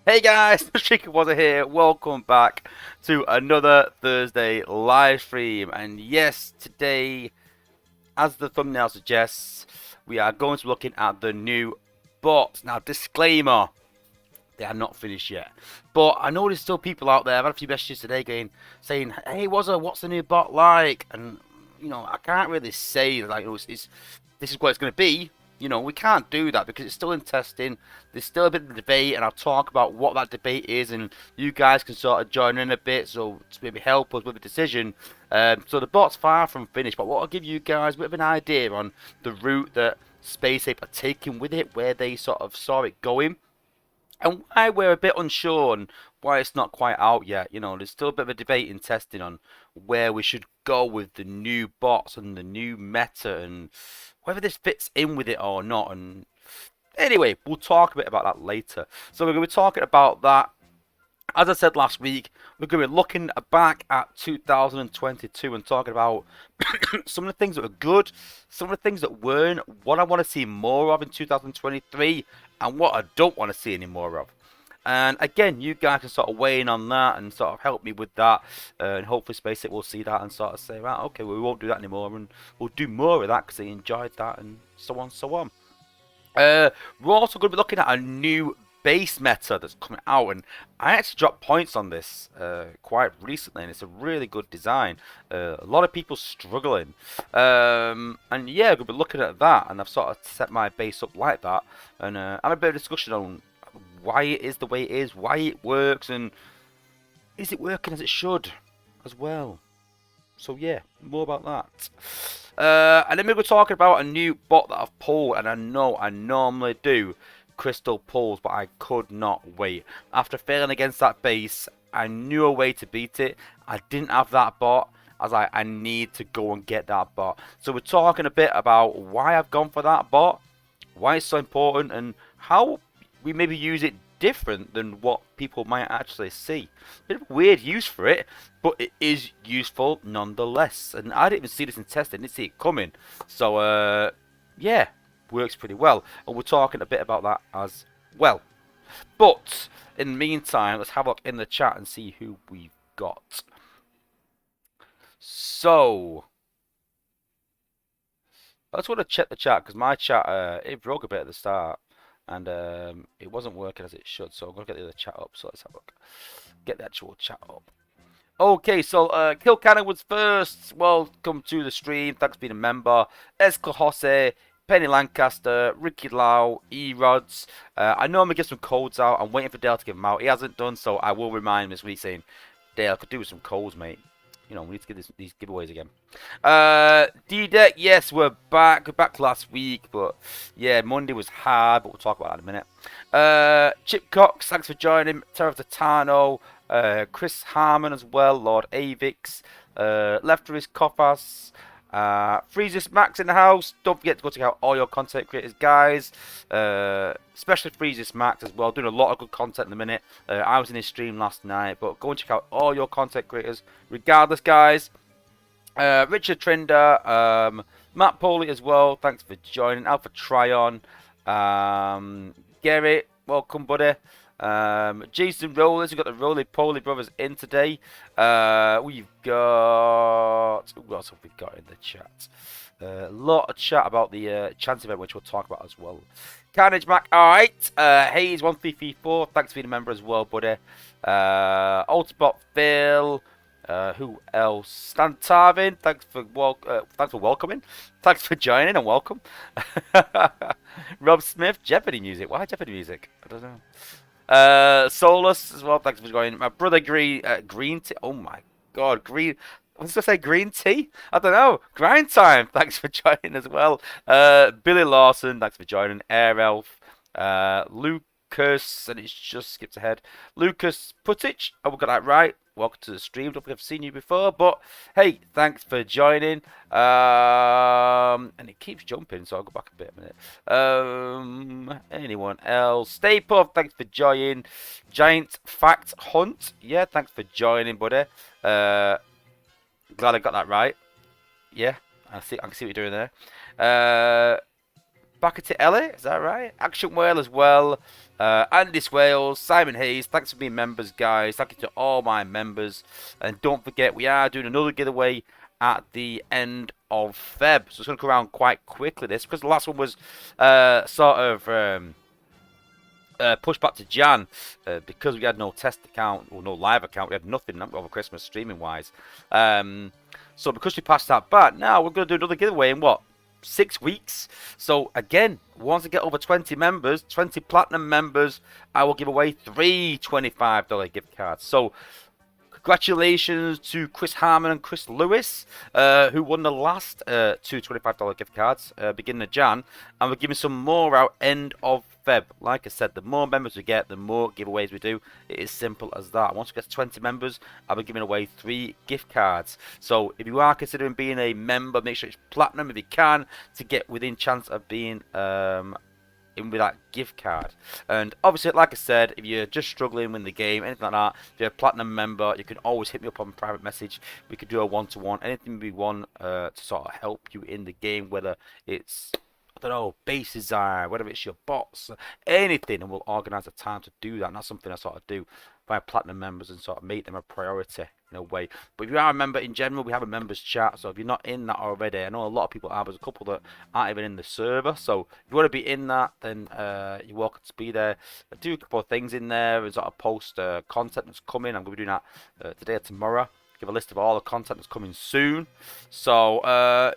Hey guys, Sunstreaker Wozza here. Welcome back to another Thursday live stream. And yes, today, as the thumbnail suggests, we are going to be looking at the new bots. Now, disclaimer, they are not finished yet. But I know there's still people out there. I've had a few messages today saying, "Hey Wozza, what's the new bot like?" And I can't really say like this is what it's going to be. We can't do that because it's still in testing. There's still a bit of debate, and I'll talk about what that debate is, and you guys can sort of join in a bit, so to maybe help us with the decision. So the bot's far from finished, but what I'll give you guys a bit of an idea on the route that Space Ape are taking with it, where they sort of saw it going, and why we're a bit unsure and why it's not quite out yet. There's still a bit of a debate in testing on where we should go with the new bots and the new meta and whether this fits in with it or not. And anyway, we'll talk a bit about that later. So we're going to be talking about that. As I said last week, we're going to be looking back at 2022 and talking about some of the things that were good, some of the things that weren't, what I want to see more of in 2023, and what I don't want to see any more of. And again, you guys can sort of weigh in on that and sort of help me with that. And hopefully SpaceX will see that and sort of say, right, okay, well, we won't do that anymore. And we'll do more of that because they enjoyed that and so on, so on. We're also going to be looking at a new base meta that's coming out, and I actually dropped points on this quite recently, and it's a really good design. A lot of people struggling, and yeah, we're going to be looking at that, and I've sort of set my base up like that, and have a bit of discussion on why it is the way it is, why it works, and is it working as it should as well. So yeah, more about that. And then we were talking about a new bot that I've pulled, and I know I normally do crystal pulls, but I could not wait. After failing against that base, I knew a way to beat it. I didn't have that bot. I was like, I need to go and get that bot. So we're talking a bit about why I've gone for that bot, why it's so important, and how we maybe use it different than what people might actually see. Bit of a weird use for it, but it is useful nonetheless. And I didn't even see this in testing, I didn't see it coming. So yeah, works pretty well, and we're talking a bit about that as well. But in the meantime, let's have a look in the chat and see who we've got. So I just want to check the chat because my chat it broke a bit at the start, and it wasn't working as it should. So I'm gonna get the other chat up. So let's have a look. Get the actual chat up. Okay, so Kill Cannon was first. Welcome to the stream. Thanks for being a member. Esco Jose, Penny Lancaster, Ricky Lau, E-Rods. I know I'm going to get some codes out. I'm waiting for Dale to give them out. He hasn't done, so I will remind him this week saying, Dale, I could do with some codes, mate. We need to get these giveaways again. D-Deck, yes, we're back. We're back last week, but yeah, Monday was hard, but we'll talk about that in a minute. Chip Cox, thanks for joining. Terra Titano, Chris Harmon as well, Lord Avix, Lefteris Kofas, Freezus Max in the house. Don't forget to go check out all your content creators, guys, especially Freezus Max as well, doing a lot of good content in the minute. I was in his stream last night, but go and check out all your content creators regardless, guys. Richard Trinder, Matt Poley as well, thanks for joining. Alpha Tryon, Gary, welcome, buddy. Jason Rollers, we've got the Roly Poly brothers in today. We've got, what else have we got in the chat? A lot of chat about the chance event, which we'll talk about as well. Carnage Mac, alright. Hayes1334, thanks for being a member as well, buddy. Autobot Phil, who else? Stan Tarvin, thanks for welcoming. Thanks for joining and welcome. Rob Smith, Jeopardy music. Why Jeopardy music? I don't know. Solus as well, thanks for joining. My brother Green Tea. Oh my god, Green. I was going to say green tea? I don't know. Grind Time, thanks for joining as well. Billy Lawson, thanks for joining. Air Elf. Lucas, and it's just skipped ahead. Lucas Putich, we got that right. Welcome to the stream. Don't think I've seen you before, but hey, thanks for joining. And it keeps jumping, so I'll go back a bit a minute. Anyone else? Stay puff, thanks for joining. Giant Fact Hunt, yeah, thanks for joining, buddy. Glad I got that right. Yeah, I can see what you're doing there. Ellie, is that right? Action Whale as well. Andy Swales, Simon Hayes, thanks for being members, guys. Thank you to all my members. And don't forget, we are doing another giveaway at the end of Feb. So it's going to go around quite quickly, this, because the last one was sort of pushed back to Jan because we had no test account or no live account. We had nothing over Christmas streaming wise. So because we passed that back, now we're going to do another giveaway in what? 6 weeks. So again, once I get over 20 members, 20 platinum members, I will give away 3 $25 gift cards. So congratulations to Chris Harmon and Chris Lewis, who won the last 2 $25 gift cards beginning of Jan, and we're giving some more out end of Feb. Like I said, the more members we get, the more giveaways we do. It is simple as that. Once we get to 20 members, I'll be giving away 3 gift cards. So if you are considering being a member, make sure it's platinum if you can, to get within chance of being in with that gift card. And obviously, like I said, if you're just struggling with the game, anything like that, if you're a platinum member, you can always hit me up on private message. We could do a one-to-one, anything we want to sort of help you in the game, whether it's, I don't know, base design, whether it's your bots, anything, and we'll organise a time to do that. And that's something I sort of do by platinum members and sort of make them a priority in a way. But if you are a member in general, we have a members chat, so if you're not in that already, I know a lot of people are, there's a couple that aren't even in the server, so if you want to be in that, then you're welcome to be there. I do a couple of things in there and sort of post content that's coming. I'm going to be doing that today or tomorrow. Give a list of all the content that's coming soon. So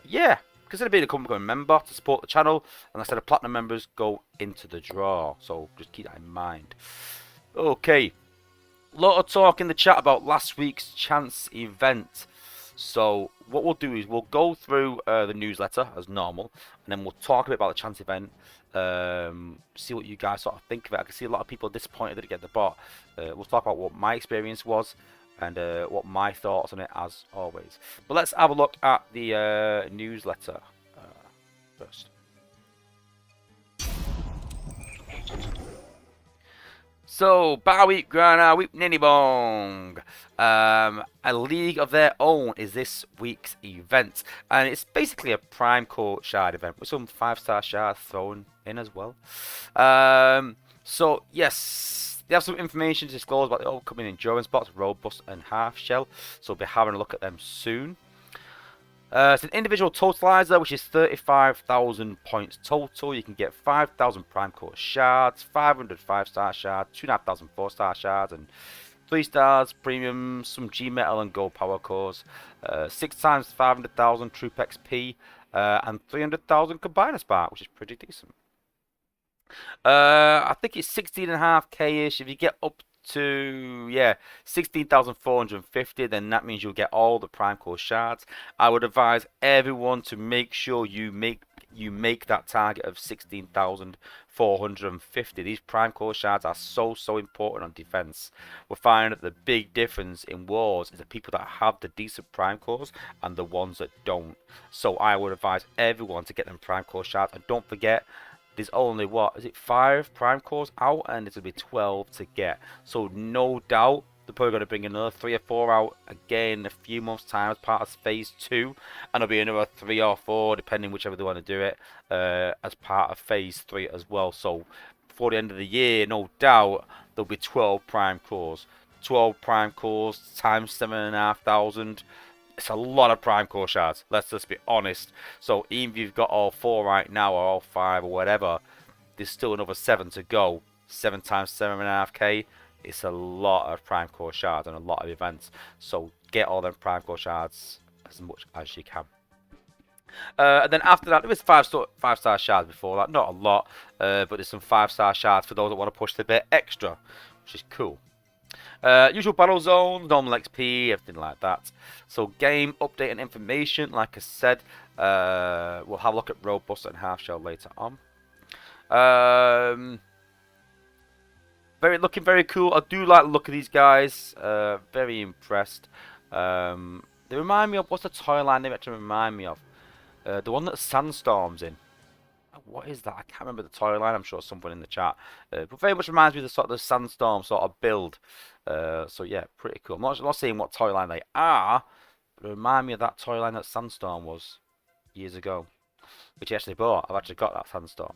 yeah, consider being a member to support the channel, and like I said, the platinum members go into the draw, so just keep that in mind. Okay, a lot of talk in the chat about last week's chance event. So what we'll do is we'll go through the newsletter as normal, and then we'll talk a bit about the chance event. See what you guys sort of think of it. I can see a lot of people disappointed that didn't get the bot. We'll talk about what my experience was and what my thoughts on it as always. But let's have a look at the newsletter first. So, Barweep, Grana, Weep, Ninibong. A League of Their Own is this week's event. And it's basically a Prime Core Shard event with some 5-star shards thrown in as well. So, yes, they have some information to disclose about the upcoming endurance bots, Roadbuster and Half Shell. So, we'll be having a look at them soon. It's an individual totalizer, which is 35,000 points total. You can get 5,000 Prime Core shards, 500 5-star shards, 2,500 4-star shards, and 3 stars premium, some G metal and gold power cores, 6 times 500,000 troop XP, and 300,000 combiner spark, which is pretty decent. I think it's 16.5k ish. If you get up to 16,450, then that means you'll get all the Prime Core shards. I would advise everyone to make sure you make that target of 16,450. These Prime Core shards are so important on defense. We're finding that the big difference in wars is the people that have the decent Prime Cores and the ones that don't. So I would advise everyone to get them Prime Core shards, and don't forget, there's only, what is it, 5 Prime Cores out, and it's going to be 12 to get. So no doubt they're probably going to bring another 3 or 4 out again in a few months' time as part of Phase 2. And there'll be another 3 or 4, depending whichever they want to do it, as part of Phase 3 as well. So before the end of the year, no doubt, there'll be 12 Prime Cores. 12 Prime Cores times 7,500. It's a lot of Prime Core shards, let's just be honest. So even if you've got all 4 right now, or all 5 or whatever, there's still another 7 to go. 7 times 7.5k, it's a lot of Prime Core shards and a lot of events. So get all them Prime Core shards as much as you can. And then after that, there was 5-star shards before that. Not a lot, but there's some 5-star shards for those that want to push the bit extra, which is cool. Usual battle zones, normal XP, everything like that. So game update and information, like I said, we'll have a look at Roadbuster and Half Shell later on. Looking very cool. I do like the look of these guys. Very impressed. They remind me of, what's the toy line they actually remind me of? The one that Sandstorm's in. What is that? I can't remember the toy line. I'm sure someone in the chat. But very much reminds me of the sort of Sandstorm sort of build. So yeah, pretty cool. I'm not saying what toy line they are, but remind me of that toy line that Sandstorm was years ago. which I actually bought. I've actually got that Sandstorm.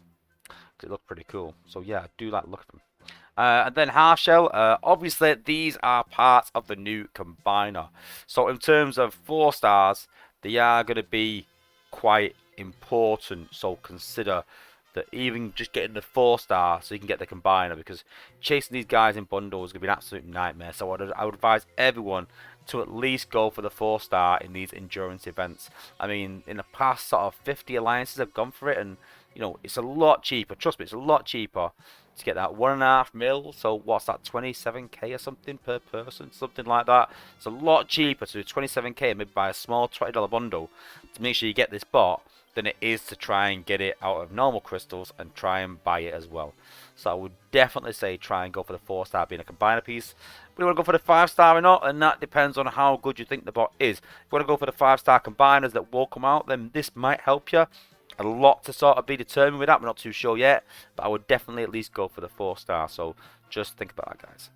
It looked pretty cool. So yeah, I do like the look of them. And then Half Shell, obviously these are parts of the new combiner. So in terms of 4 stars, they are going to be quite important. So consider that even just getting the 4 star so you can get the combiner, because chasing these guys in bundles is going to be an absolute nightmare. So I would advise everyone to at least go for the 4 star in these endurance events. I mean, in the past sort of 50 alliances have gone for it, and you know, it's a lot cheaper. Trust me, it's a lot cheaper to get that 1.5 mil. So what's that, 27k or something per person, something like that. It's a lot cheaper to do 27k and maybe buy a small $20 bundle to make sure you get this bot than it is to try and get it out of normal crystals and try and buy it as well. So I would definitely say try and go for the 4 star being a combiner piece. But if you want to go for the 5 star or not, and that depends on how good you think the bot is. If you want to go for the 5 star combiners that will come out, then this might help you. A lot to sort of be determined with that. We're not too sure yet, but I would definitely at least go for the 4 star. So just think about that, guys.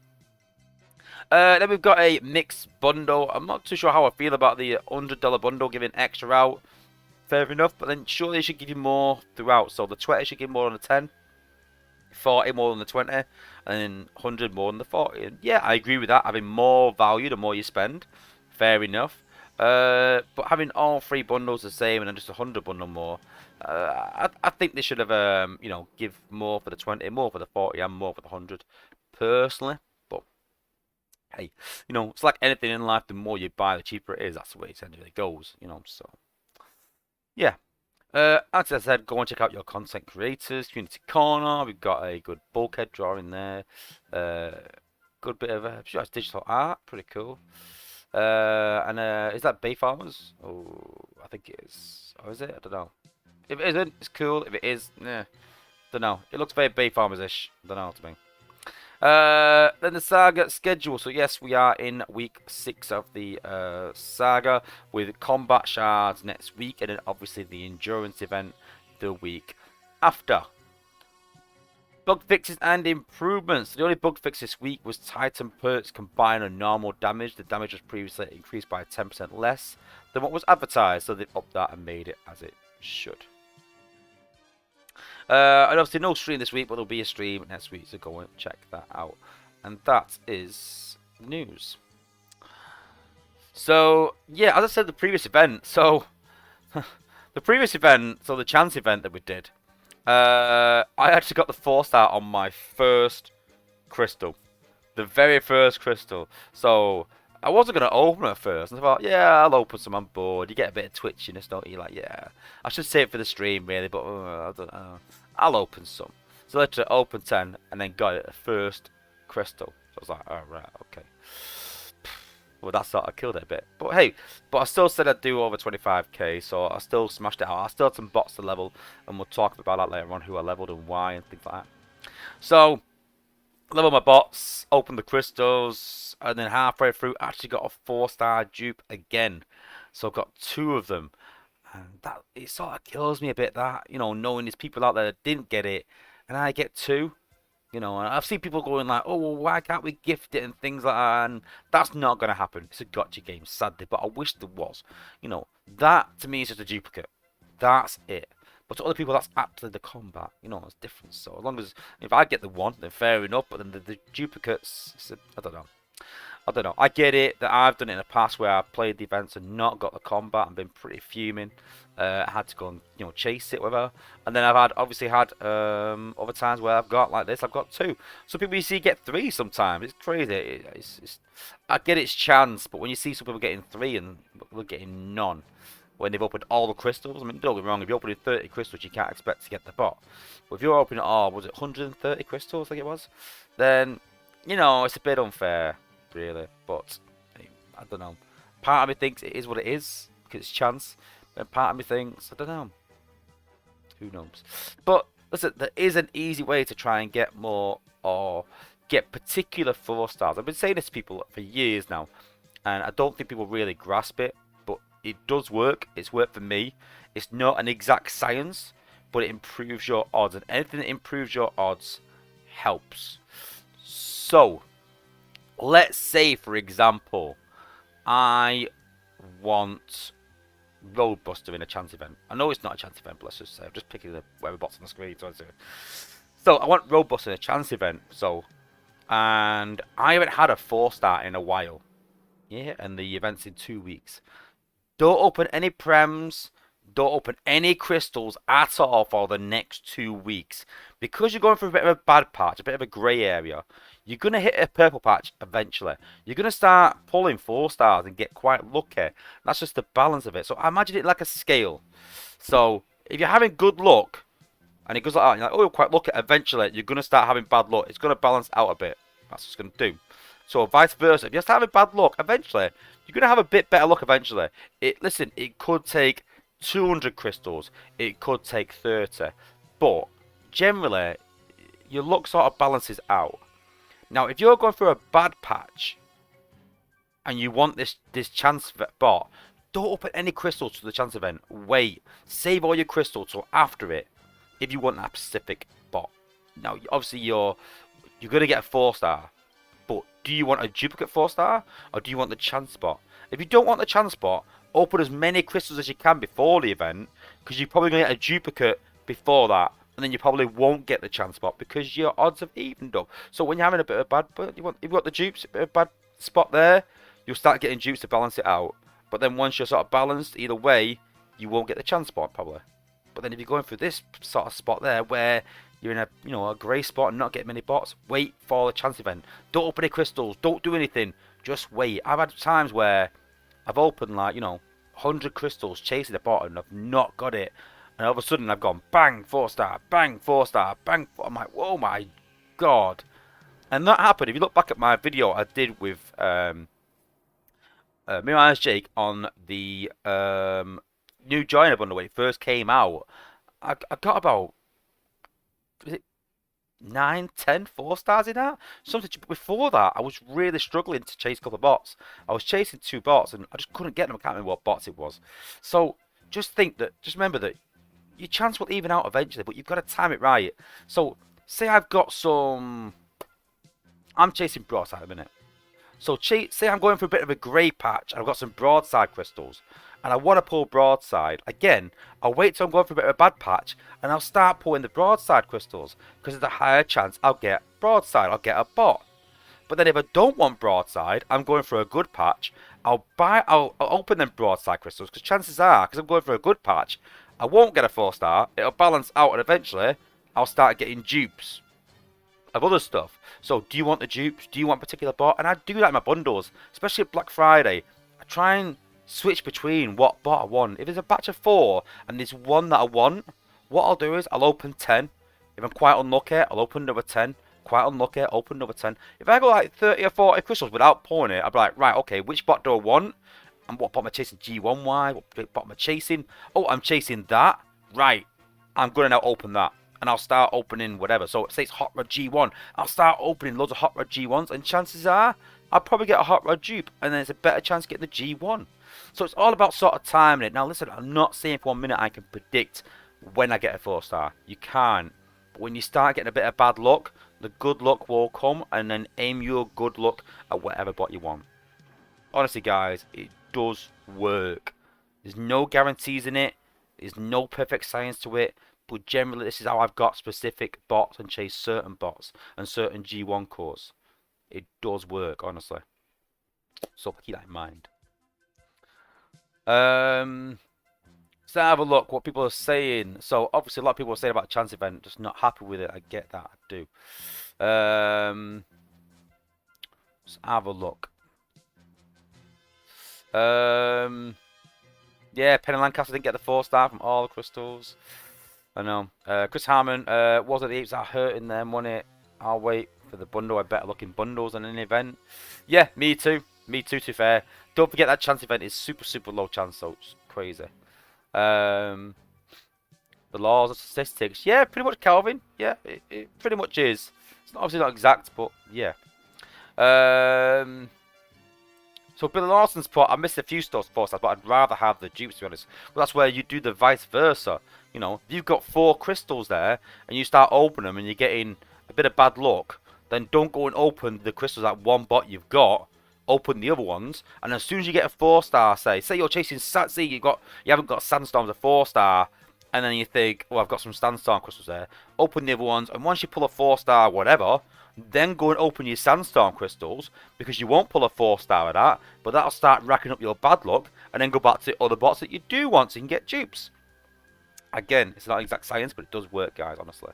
Then we've got a mixed bundle. I'm not too sure how I feel about the $100 bundle giving extra out. Fair enough, but then surely they should give you more throughout. So the 20 should give more than the 10, 40 more than the 20, and then 100 more than the 40. And yeah, I agree with that. Having more value the more you spend. Fair enough. But having all 3 bundles the same and then just a 100 bundle more, I think they should have, you know, give more for the 20, more for the 40, and more for the 100, personally. But hey, you know, it's like anything in life. The more you buy, the cheaper it is. That's the way it essentially goes, you know. So yeah. As I said, go and check out your content creators, community corner. We've got a good bulkhead drawing there. Good bit of sure it's digital art, pretty cool. Is that Bay Farmers? Oh, I think it is. Or is it? I don't know. If it isn't, it's cool. If it is, don't know. It looks very Bay Farmers-ish. Don't know what I mean. Then the saga schedule. So yes, we are in week 6 of the saga with combat shards next week, and then obviously the endurance event the week after. Bug fixes and improvements. The only bug fix this week was Titan perks combined on normal damage. The damage was previously increased by 10% less than what was advertised, so they've upped that and made it as it should. And obviously no stream this week, but there'll be a stream next week, so go and check that out. And that is news. So yeah, as I said, the previous event. So the chance event that we did. I actually got the 4 star on my first crystal, the very first crystal. So I wasn't gonna open it first, and I thought, yeah, I'll open some on board. You get a bit of twitchiness, don't you? Like, yeah, I should save it for the stream, really, but I don't know. I'll open some. So I literally opened 10 and then got it the first crystal. So I was like, oh, right, okay. Well, that sort of killed it a bit. But hey, I still said I'd do over 25k, so I still smashed it out. I still had some bots to level, and we'll talk about that later on, who I leveled and why and things like that. So, level my bots, opened the crystals, and then halfway through, actually got a 4 star dupe again. So I've got 2 of them. And that, it sort of kills me a bit, that, you know, knowing there's people out there that didn't get it, and I get 2. You know, and I've seen people going like, oh, well, why can't we gift it and things like that, and that's not going to happen. It's a gotcha game, sadly, but I wish there was. You know, that to me is just a duplicate. That's it. But to other people, that's actually the combat. You know, it's different. So as long as, if I get the 1, then fair enough, but then the duplicates, I don't know. I get it that I've done it in the past where I've played the events and not got the combat and been pretty fuming. I had to go and, you know, chase it with her. And then I've obviously had other times where I've got like this, I've got 2. Some people you see get 3 sometimes. It's crazy. I get its chance, but when you see some people getting 3 and we're getting none when they've opened all the crystals, I mean, don't get me wrong, if you're opening 30 crystals, you can't expect to get the bot. But if you're opening all, was it 130 crystals, I think it was, then, you know, it's a bit unfair, really. But I don't know. Part of me thinks it is what it is because it's chance, and part of me thinks, I don't know. Who knows? But listen, there is an easy way to try and get more or get particular 4 stars. I've been saying this to people for years now, and I don't think people really grasp it. But it does work. It's worked for me. It's not an exact science, but it improves your odds, and anything that improves your odds helps. So let's say, for example, I want Roadbuster in a chance event. I know it's not a chance event, but let's just say I'm just picking the whatever bots on the screen. So I want Roadbuster in a chance event. So, and I haven't had a 4-star in a while. Yeah, and the event's in 2 weeks. Don't open any prems. Don't open any crystals at all for the next 2 weeks. Because you're going through a bit of a bad patch, a bit of a grey area, you're going to hit a purple patch eventually. You're going to start pulling 4-stars and get quite lucky. That's just the balance of it. So I imagine it like a scale. So if you're having good luck, and it goes like that, and you're like, oh, you're quite lucky, eventually you're going to start having bad luck. It's going to balance out a bit. That's what it's going to do. So vice versa. If you're just having bad luck, eventually, you're going to have a bit better luck eventually. Listen, it could take 200 crystals. It could take 30. But generally, your luck sort of balances out. Now, if you're going through a bad patch and you want this chance bot, don't open any crystals to the chance event. Wait. Save all your crystals till after it if you want that specific bot. Now, obviously, you're going to get a 4-star. But do you want a duplicate 4-star or do you want the chance bot? If you don't want the chance bot, open as many crystals as you can before the event, because you're probably going to get a duplicate before that, and then you probably won't get the chance bot because your odds have evened up. So when you're having a bit of bad, you've got the dupes, a bit of bad spot there, you'll start getting dupes to balance it out. But then once you're sort of balanced, either way, you won't get the chance spot probably. But then if you're going through this sort of spot there where you're in a grey spot and not getting many bots, wait for the chance event. Don't open any crystals. Don't do anything. Just wait. I've had times where I've opened 100 crystals chasing the bot and I've not got it. And all of a sudden I've gone bang, 4-star, bang, 4-star, bang. I'm like, whoa my god. And that happened. If you look back at my video I did with me and Jake on the new joiner bundle when it first came out, I got about 9, 10 4-stars in that. Something before that, I was really struggling to chase a couple of bots. I was chasing 2 bots and I just couldn't get them. I can't remember what bots it was. So just remember that your chance will even out eventually, but you've got to time it right. So say I've got I'm chasing broadside at the minute. So say I'm going for a bit of a grey patch and I've got some broadside crystals and I want to pull broadside. Again, I'll wait till I'm going for a bit of a bad patch and I'll start pulling the broadside crystals because there's a higher chance I'll get broadside, I'll get a bot. But then if I don't want broadside, I'm going for a good patch, I'll open them broadside crystals because chances are, because I'm going for a good patch, I won't get a 4-star, it'll balance out and eventually I'll start getting dupes of other stuff. So do you want the dupes? Do you want a particular bot? And I do that in my bundles, especially at Black Friday. I try and switch between what bot I want. If there's a batch of 4 and there's one that I want, what I'll do is I'll open 10. If I'm quite unlucky, I'll open another 10. Quite unlucky, open another 10. If I go like 30 or 40 crystals without pulling it, I'll be like, right, okay, which bot do I want? And what bot am I chasing? G1Y? What bot am I chasing? Oh, I'm chasing that. Right, I'm going to now open that. And I'll start opening whatever. So say it's Hot Rod G1. I'll start opening loads of Hot Rod G1s. And chances are, I'll probably get a Hot Rod dupe. And then it's a better chance of getting the G1. So it's all about sort of timing it. Now listen, I'm not saying for 1 minute I can predict when I get a 4-star. You can't. But when you start getting a bit of bad luck, the good luck will come. And then aim your good luck at whatever bot you want. Honestly guys, it does work. There's no guarantees in it. There's no perfect science to it. But generally, this is how I've got specific bots and chase certain bots and certain G1 cores. It does work, honestly. So keep that in mind. So have a look what people are saying. So obviously, a lot of people are saying about chance event, just not happy with it. I get that, I do. Let's have a look. Yeah, Penny Lancaster didn't get the 4-star from all the crystals. I know. Chris Harmon, was it the apes are hurting their money? I'll wait for the bundle. I better look in bundles than an event. Yeah, me too. Me too, to be fair. Don't forget that chance event is super, super low chance, so it's crazy. The laws of statistics. Yeah, pretty much, Calvin. Yeah, it pretty much is. It's obviously not exact, but yeah. So Billy Lawson's spot, I missed a few stores, but I'd rather have the dupes, to be honest. But that's where you do the vice versa. You know, if you've got 4 crystals there, and you start opening them, and you're getting a bit of bad luck, then don't go and open the crystals that one bot you've got. open the other ones, and as soon as you get a 4-star, say you're chasing you haven't got Sandstorms a 4-star, and then you think, well, I've got some Sandstorm crystals there. Open the other ones, and once you pull a 4-star, whatever, then go and open your Sandstorm crystals, because you won't pull a 4-star of that, but that'll start racking up your bad luck, and then go back to other bots that you do want, so you can get dupes. Again, it's not exact science, but it does work, guys, honestly.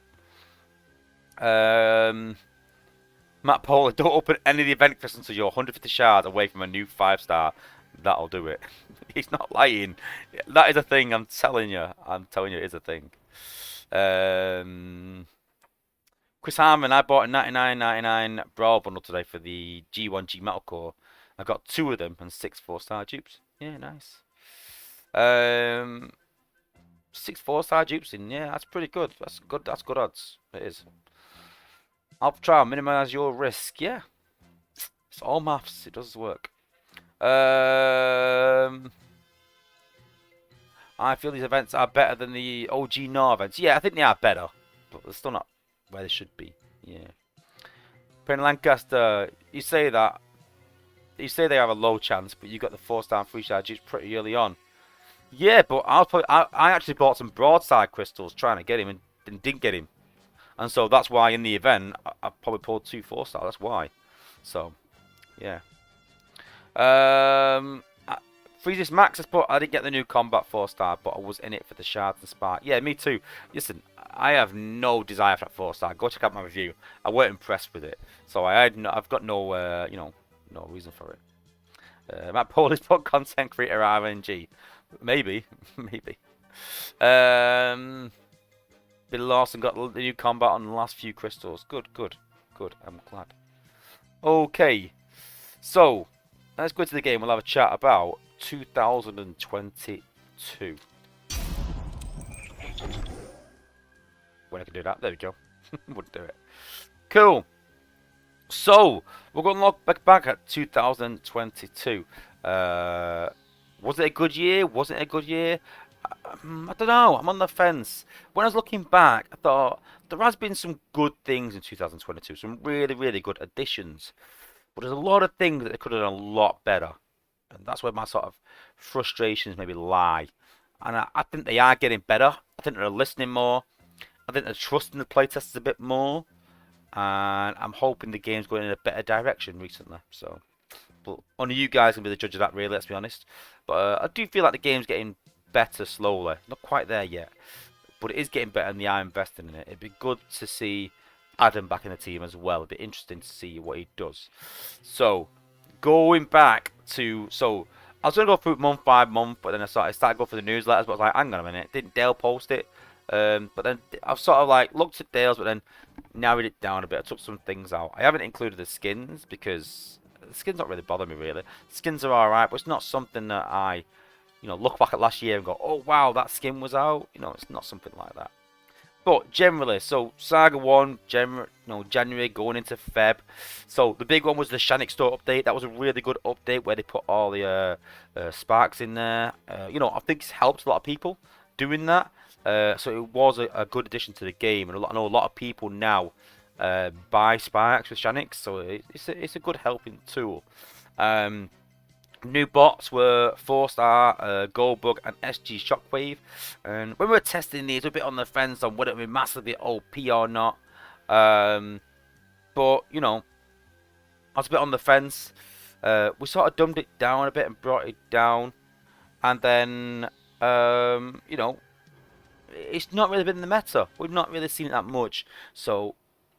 Matt Polar, don't open any of the event crystals until you're 150 shards away from a new 5-star. That'll do it. He's not lying. That is a thing, I'm telling you. It is a thing. Chris Harmon, I bought a 99.99 Brawl bundle today for the G1G Metal Core. I got 2 of them and 6 4-star dupes. Yeah, nice. 6 4-star dupes in, yeah, that's pretty good. That's good odds. It is. Alpha Trial, minimize your risk. Yeah. It's all maths. It does work. I feel these events are better than the OG NOR events. Yeah, I think they are better. But they're still not where they should be. Yeah. Penn Lancaster, you say that. You say they have a low chance, but you got the 4-star and 3-star dupes pretty early on. Yeah, but I actually bought some broadside crystals trying to get him and didn't get him. And so that's why in the event, I probably pulled 2 4-star. That's why. So, yeah. Freezes Max has put, I didn't get the new combat 4-star, but I was in it for the shards and spark. Yeah, me too. Listen, I have no desire for that 4-star. Go check out my review. I weren't impressed with it. So I've got no, no reason for it. Matt Paul is put content creator RNG. Maybe. Maybe. Bill Lawson got the new combat on the last few crystals. Good. I'm glad. Okay. So, let's go into the game. We'll have a chat about 2022. When I can do that. There we go. Wouldn't do it. Cool. So, we're going to look back at 2022. Was it a good year? Wasn't it a good year? I don't know. I'm on the fence. When I was looking back, I thought there has been some good things in 2022. Some really, really good additions. But there's a lot of things that they could have done a lot better. And that's where my sort of frustrations maybe lie. And I think they are getting better. I think they're listening more. I think they're trusting the playtesters a bit more. And I'm hoping the game's going in a better direction recently. So, but only you guys can be the judge of that, really, let's be honest. But I do feel like the game's getting better slowly. Not quite there yet. But it is getting better and they are investing in it. It'd be good to see Adam back in the team as well. It'd be interesting to see what he does. So, going back to... So, I was going to go through month by month, but then I started going for the newsletters, but I was like, hang on a minute. Didn't Dale post it? But then I've sort of like looked at Dale's, but then narrowed it down a bit. I took some things out. I haven't included the skins because the skins don't really bother me, really. Skins are alright, but it's not something that I... look back at last year and go, oh wow, that skin was out. It's not something like that. But generally, so Saga 1, January going into Feb. So the big one was the Shannick Store update. That was a really good update where they put all the sparks in there. I think it's helped a lot of people doing that. So it was a good addition to the game. And I know a lot of people now buy sparks with Shannick. So it's a good helping tool. New bots were 4-star, Goldbug and SG Shockwave. And when we were testing these, we were a bit on the fence on whether it would be massively OP or not. But, I was a bit on the fence. We sort of dumbed it down a bit and brought it down. And then, it's not really been in the meta. We've not really seen it that much. So...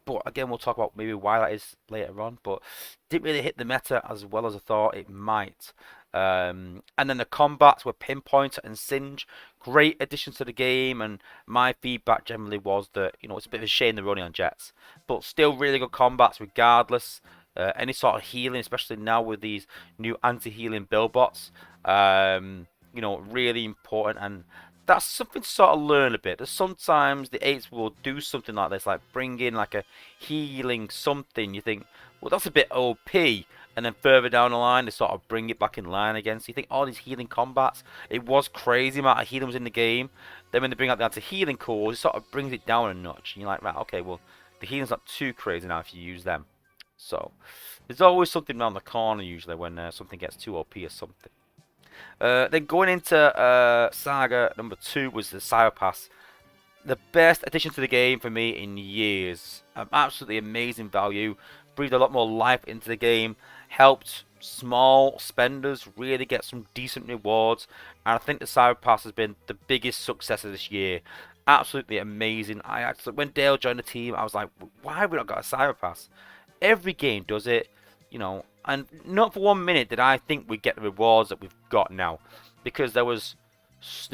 But again, we'll talk about maybe why that is later on. But didn't really hit the meta as well as I thought it might. And then the combats were Pinpointer and Singe. Great additions to the game. And my feedback generally was that, it's a bit of a shame they're running on jets. But still really good combats regardless. Any sort of healing, especially now with these new anti-healing build bots. Really important. And that's something to sort of learn a bit. That sometimes the 8s will do something like this, like bring in like a healing something. You think, well, that's a bit OP. And then further down the line, they sort of bring it back in line again. So you think, all these healing combats, it was crazy amount of healing was in the game. Then when they bring out the anti-healing cores, it sort of brings it down a notch. And you're like, right, okay, well, the healing's not too crazy now if you use them. So there's always something around the corner usually when something gets too OP or something. Then going into Saga number 2 was the Cyber Pass. The best addition to the game for me in years. Absolutely amazing value. Breathed a lot more life into the game. Helped small spenders really get some decent rewards. And I think the Cyber Pass has been the biggest success of this year. Absolutely amazing. When Dale joined the team, I was like, why have we not got a Cyber Pass? Every game does it, and not for 1 minute did I think we'd get the rewards that we've got now, because they were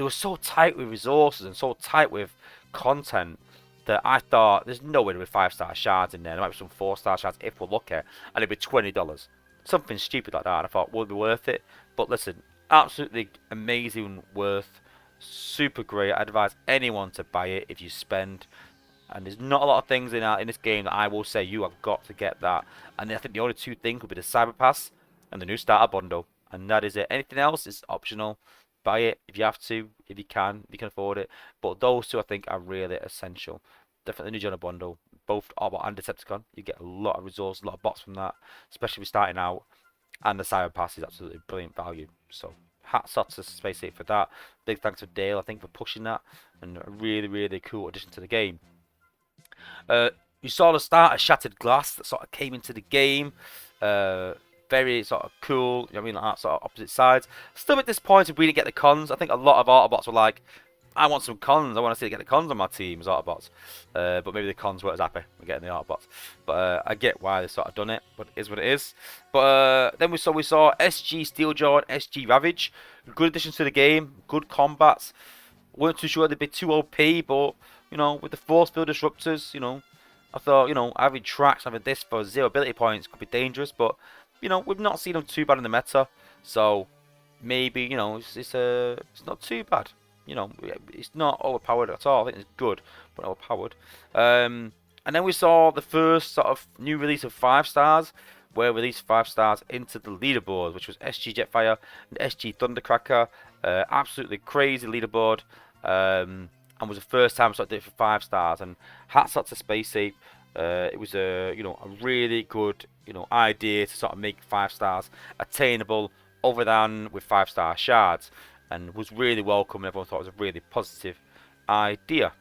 so tight with resources and so tight with content that I thought there's no way there were 5-star shards in there. There might be some 4-star shards if we're lucky, and it'd be $20, something stupid like that. And I thought, would it be worth it? But listen, absolutely amazing, worth, super great. I advise anyone to buy it if you spend. And there's not a lot of things in this game that I will say you have got to get that. And I think the only two things would be the Cyber Pass and the new starter bundle. And that is it. Anything else is optional. Buy it if you have to, if you can afford it. But those two I think are really essential. Definitely the new genre bundle, both Autobot and Decepticon. You get a lot of resources, a lot of bots from that, especially if you're starting out. And the Cyber Pass is absolutely brilliant value. So hats off to Space 8 for that. Big thanks to Dale, I think, for pushing that. And a really, really cool addition to the game. You saw the start of Shattered Glass that sort of came into the game. Very sort of cool, you know what I mean, like sort of opposite sides. Still a bit disappointed we didn't get the cons. I think a lot of Autobots were like, I want some cons. I want to see get the cons on my team as Autobots. But maybe the cons weren't as happy with getting the Autobots. But I get why they sort of done it. But it is what it is. But then we saw SG Steeljaw and SG Ravage. Good additions to the game. Good combats. Weren't too sure they'd be too OP, but with the force field disruptors, I thought, having tracks, having this for 0 ability points could be dangerous, but we've not seen them too bad in the meta, so maybe it's not too bad. It's not overpowered at all. I think it's good, but overpowered. And then we saw the first sort of new release of 5-stars, where we released 5-stars into the leaderboard, which was SG Jetfire and SG Thundercracker. Absolutely crazy leaderboard. And was the first time I sort of did it for 5-stars. And hats off to Space Ape. It was a really good idea to sort of make 5-stars attainable, other than with 5-star shards, and was really welcome. Everyone thought it was a really positive idea.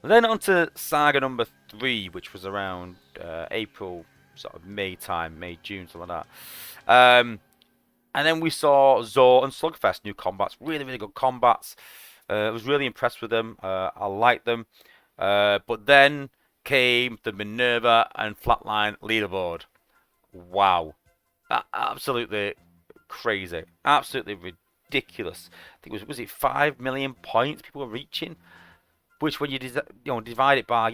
Then on to Saga number 3, which was around April, sort of May, June, something like that. And then we saw Zor and Slugfest, new combats, really, really good combats. I was really impressed with them. I liked them. But then came the Minerva and Flatline leaderboard. Wow. Absolutely crazy. Absolutely ridiculous. I think was it 5 million points people were reaching? Which, when you divide it by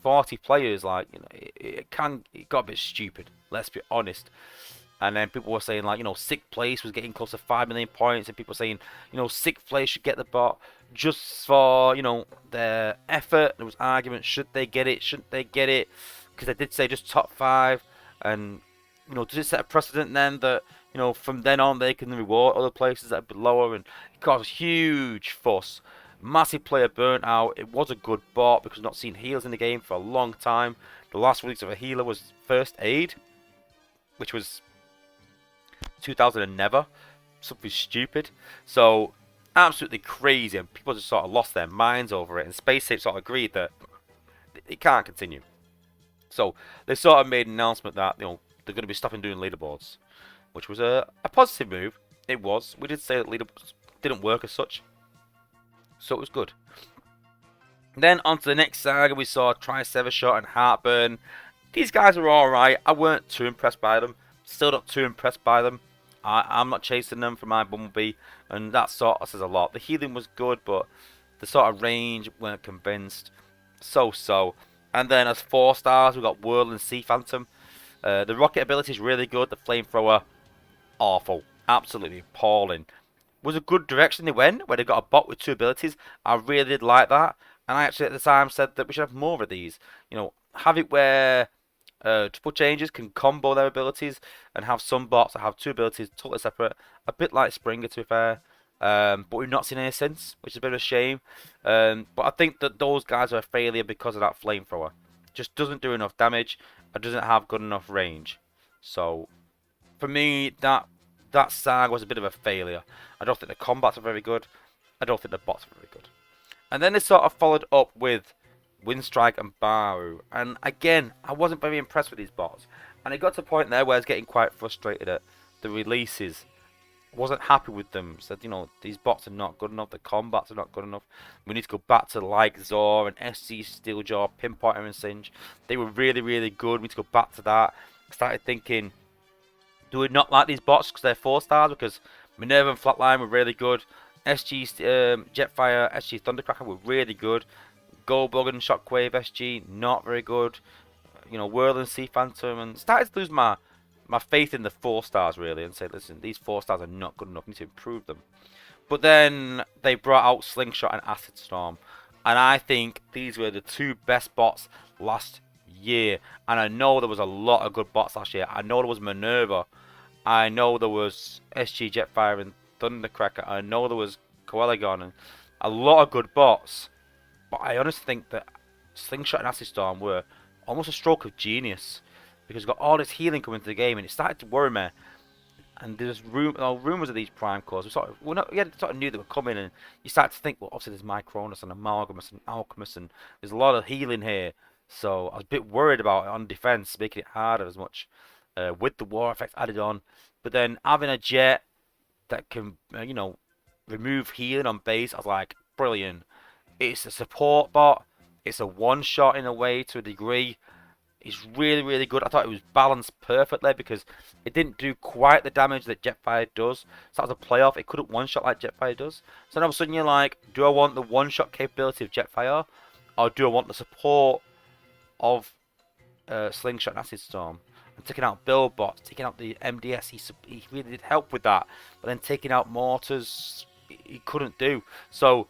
40 players, like it got a bit stupid. Let's be honest. And then people were saying like 6th place was getting close to 5 million points, and people saying 6th place should get the bot just for their effort. There was arguments: should they get it? Shouldn't they get it? Because they did say just top 5, and does it set a precedent then that from then on they can reward other places that are a bit lower? And it caused a huge fuss. Massive player burnt out. It was a good bot because we've not seen healers in the game for a long time. The last release of a healer was First Aid, which was 2000 and never. Something stupid. So absolutely crazy, and people just sort of lost their minds over it. And Space Ape sort of agreed that it can't continue. So they sort of made an announcement that they're going to be stopping doing leaderboards, which was a positive move. It was. We did say that leaderboards didn't work as such. So it was good. Then on to the next saga, we saw Tricerashot and Heartburn. These guys were alright. I weren't too impressed by them. Still not too impressed by them. I'm not chasing them for my Bumblebee, and that sort of says a lot. The healing was good, but the sort of range weren't convinced. So. And then as 4-stars, we got Whirl and Sea Phantom. The rocket ability is really good. The flamethrower, awful. Absolutely appalling. Was a good direction they went, where they got a bot with 2 abilities. I really did like that. And I actually at the time said that we should have more of these. Have it where triple changes can combo their abilities, and have some bots that have 2 abilities totally separate. A bit like Springer, to be fair. But we've not seen any since, which is a bit of a shame. But I think that those guys are a failure because of that flamethrower. just doesn't do enough damage and doesn't have good enough range. So for me, that Sag was a bit of a failure. I don't think the combats are very good. I don't think the bots are very good. And then they sort of followed up with Windstrike and Baru. And again, I wasn't very impressed with these bots. And it got to a point there where I was getting quite frustrated at the releases. Wasn't happy with them. Said, you know, these bots are not good enough. The combats are not good enough. We need to go back to like Zor and SG Steeljaw, Pinpointer and Singe. They were really, really good. We need to go back to that. I started thinking, do we not like these bots because they're 4 stars? Because Minerva and Flatline were really good. SG Jetfire, SG Thundercracker were really good. Goldbug and Shockwave SG, not very good. You know, Whirl and Sea Phantom, and started to lose my faith in the 4 stars really, and say, listen, these 4 stars are not good enough. We need to improve them. But then they brought out Slingshot and Acid Storm, and I think these were the 2 best bots last year. And I know there was a lot of good bots last year. I know there was Minerva. I know there was SG Jetfire and Thundercracker. I know there was Coelagon and a lot of good bots. But I honestly think that Slingshot and Acid Storm were almost a stroke of genius. Because we've got all this healing coming into the game and it started to worry me. And there's rumours of these Prime Cores. We sort of knew they were coming, and you start to think, well, obviously there's Micronus and Amalgamus and Alchemist, and there's a lot of healing here. So I was a bit worried about it on defense, making it harder as much with the war effects added on. But then having a jet that can, you know, remove healing on base, I was like, brilliant. It's a support bot. It's a one-shot in a way to a degree. It's really, really good. I thought it was balanced perfectly because it didn't do quite the damage that Jetfire does. So that was a playoff. It couldn't one-shot like Jetfire does. So then all of a sudden you're like, do I want the one-shot capability of Jetfire? Or do I want the support of Slingshot and Acid Storm? And taking out build bots, taking out the MDS, he really did help with that. But then taking out mortars, he couldn't do. So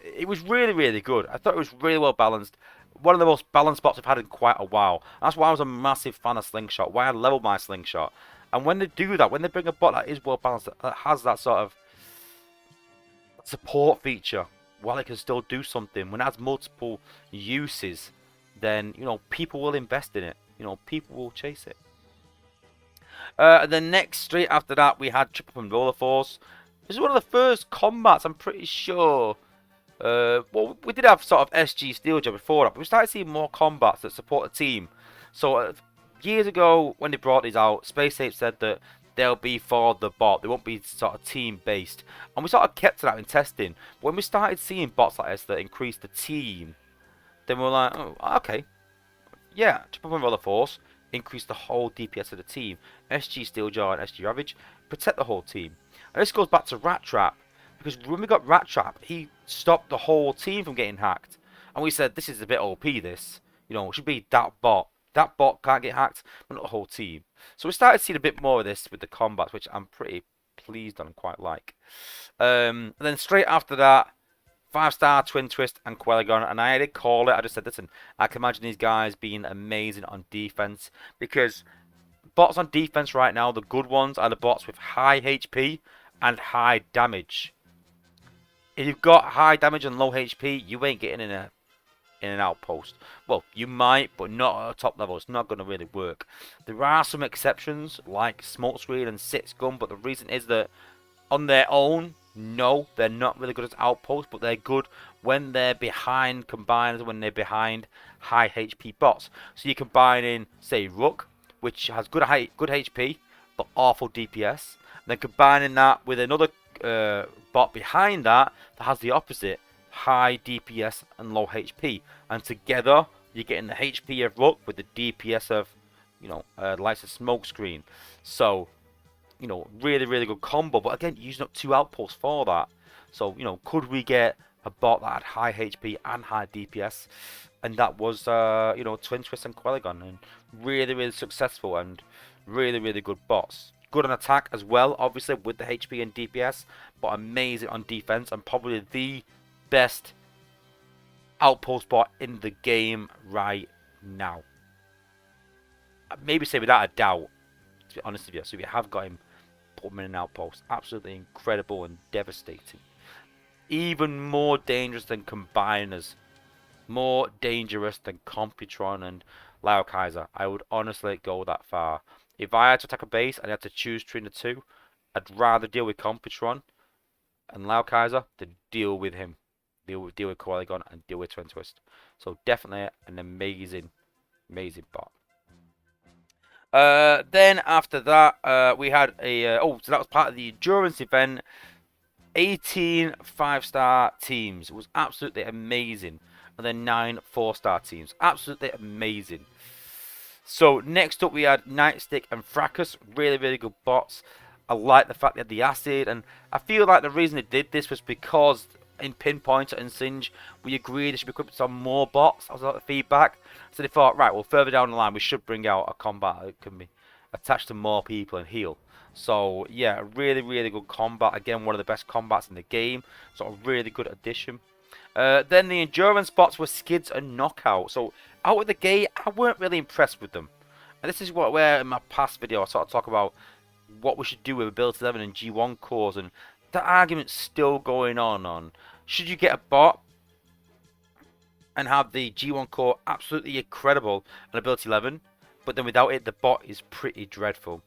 it was really, really good. I thought it was really well balanced. One of the most balanced bots I've had in quite a while. That's why I was a massive fan of Slingshot, why I leveled my Slingshot. And when they do that, when they bring a bot that is well balanced, that has that sort of support feature, while it can still do something, when it has multiple uses, then, you know, people will invest in it. You know, people will chase it. And then next, straight after that, we had Trip Up and Roller Force. This is one of the first combats, I'm pretty sure. Well, we did have sort of SG Steeljaw before that, but we started seeing more combats that support a team. So years ago, when they brought these out, Space Ape said that they'll be for the bot. They won't be sort of team based, and we sort of kept to that in testing. But when we started seeing bots like this that increased the team, then we were like, oh, okay, yeah, Triple Point Roller Force, increase the whole DPS of the team. SG Steeljaw and SG Ravage protect the whole team. And this goes back to Rat Trap, because when we got Rat Trap, he stopped the whole team from getting hacked. And we said, this is a bit OP, this. You know, it should be that bot. That bot can't get hacked, but not the whole team. So we started seeing a bit more of this with the combats, which I'm pretty pleased on and quite like. And then straight after that, 5-star Twin Twist and Quellagon, and I did call it. I just said, listen, I can imagine these guys being amazing on defense, because bots on defense right now, the good ones are the bots with high HP and high damage. If you've got high damage and low HP, you ain't getting in an outpost. Well, you might, but not at a top level. It's not going to really work. There are some exceptions, like Smokescreen and Six Gun, but the reason is that on their own, no, they're not really good as outposts, but they're good when they're behind combiners, when they're behind high HP bots. So you combine in, say, Rook, which has good HP, but awful DPS. And then combining that with another bot behind that has the opposite, high DPS and low HP, and together you're getting the HP of Rook with the DPS of, you know, likes of Smokescreen. So, you know, really, really good combo. But again, using up 2 outposts for that. So, you know, could we get a bot that had high HP and high DPS? And that was, you know, Twin Twist and Quellagon, and really, really successful and really, really good bots. Good on attack as well, obviously, with the HP and DPS, but amazing on defense, and probably the best outpost bot in the game right now. I'd maybe say without a doubt, to be honest with you. So if you have got him, put him in an outpost. Absolutely incredible and devastating. Even more dangerous than combiners. more dangerous than Computron and Laokaiser. I would honestly go that far. If I had to attack a base and I had to choose between the two, I'd rather deal with Computron and Laokaiser than deal with him. Deal with Coeligon and deal with Twin Twist. So definitely an amazing, amazing bot. Then after that, we had a so that was part of the endurance event. 18 5-star teams. It was absolutely amazing. And then 9 4-star teams. Absolutely amazing. So next up we had Nightstick and Fracas. Really, really good bots. I like the fact they had the acid, and I feel like the reason they did this was because in Pinpointer and Singe we agreed they should be equipped on more bots. That was a lot of feedback. So they thought, right, well, further down the line we should bring out a combat that can be attached to more people and heal. So yeah, really, really good combat. Again, one of the best combats in the game. So a really good addition. Then the endurance bots were Skids and Knockout. So out of the gate, I weren't really impressed with them. And this is where in my past video I sort of talk about what we should do with Ability 11 and G1 cores, and that argument's still going on should you get a bot and have the G1 core absolutely incredible on Ability 11, but then without it the bot is pretty dreadful.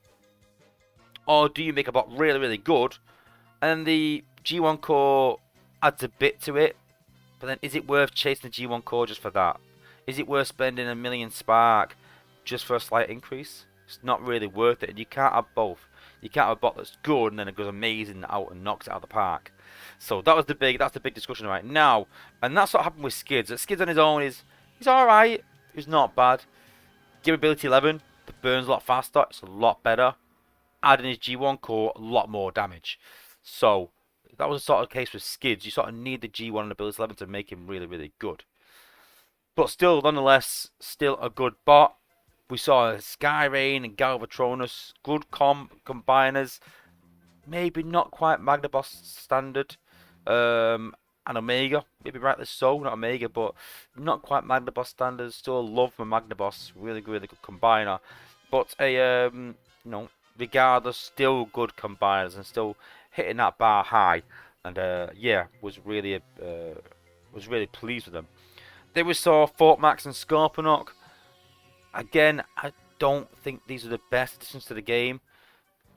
Or do you make a bot really, really good and the G1 core adds a bit to it, but then is it worth chasing the G1 core just for that? Is it worth spending a million spark just for a slight increase? It's not really worth it, and you can't have both. You can't have a bot that's good and then it goes amazing out and knocks it out of the park. So that's the big discussion right now, and that's what happened with Skids. Skids on his own he's all right. He's not bad. Give ability 11, the burns a lot faster. It's a lot better. Adding his G1 core, a lot more damage. So that was the sort of case with Skids. You sort of need the G1 and ability 11 to make him really, really good. But still, nonetheless, still a good bot. We saw Skyrain and Galvatronus, good combiners. Maybe not quite Magnaboss standard. And Omega, maybe rightly so, not Omega, but not quite Magnaboss standard. Still love my Magnaboss, really good combiner. But regardless, still good combiners and still hitting that bar high. And yeah, was really pleased with them. Then we saw Fortmax and Scorponok. Again, I don't think these are the best additions to the game.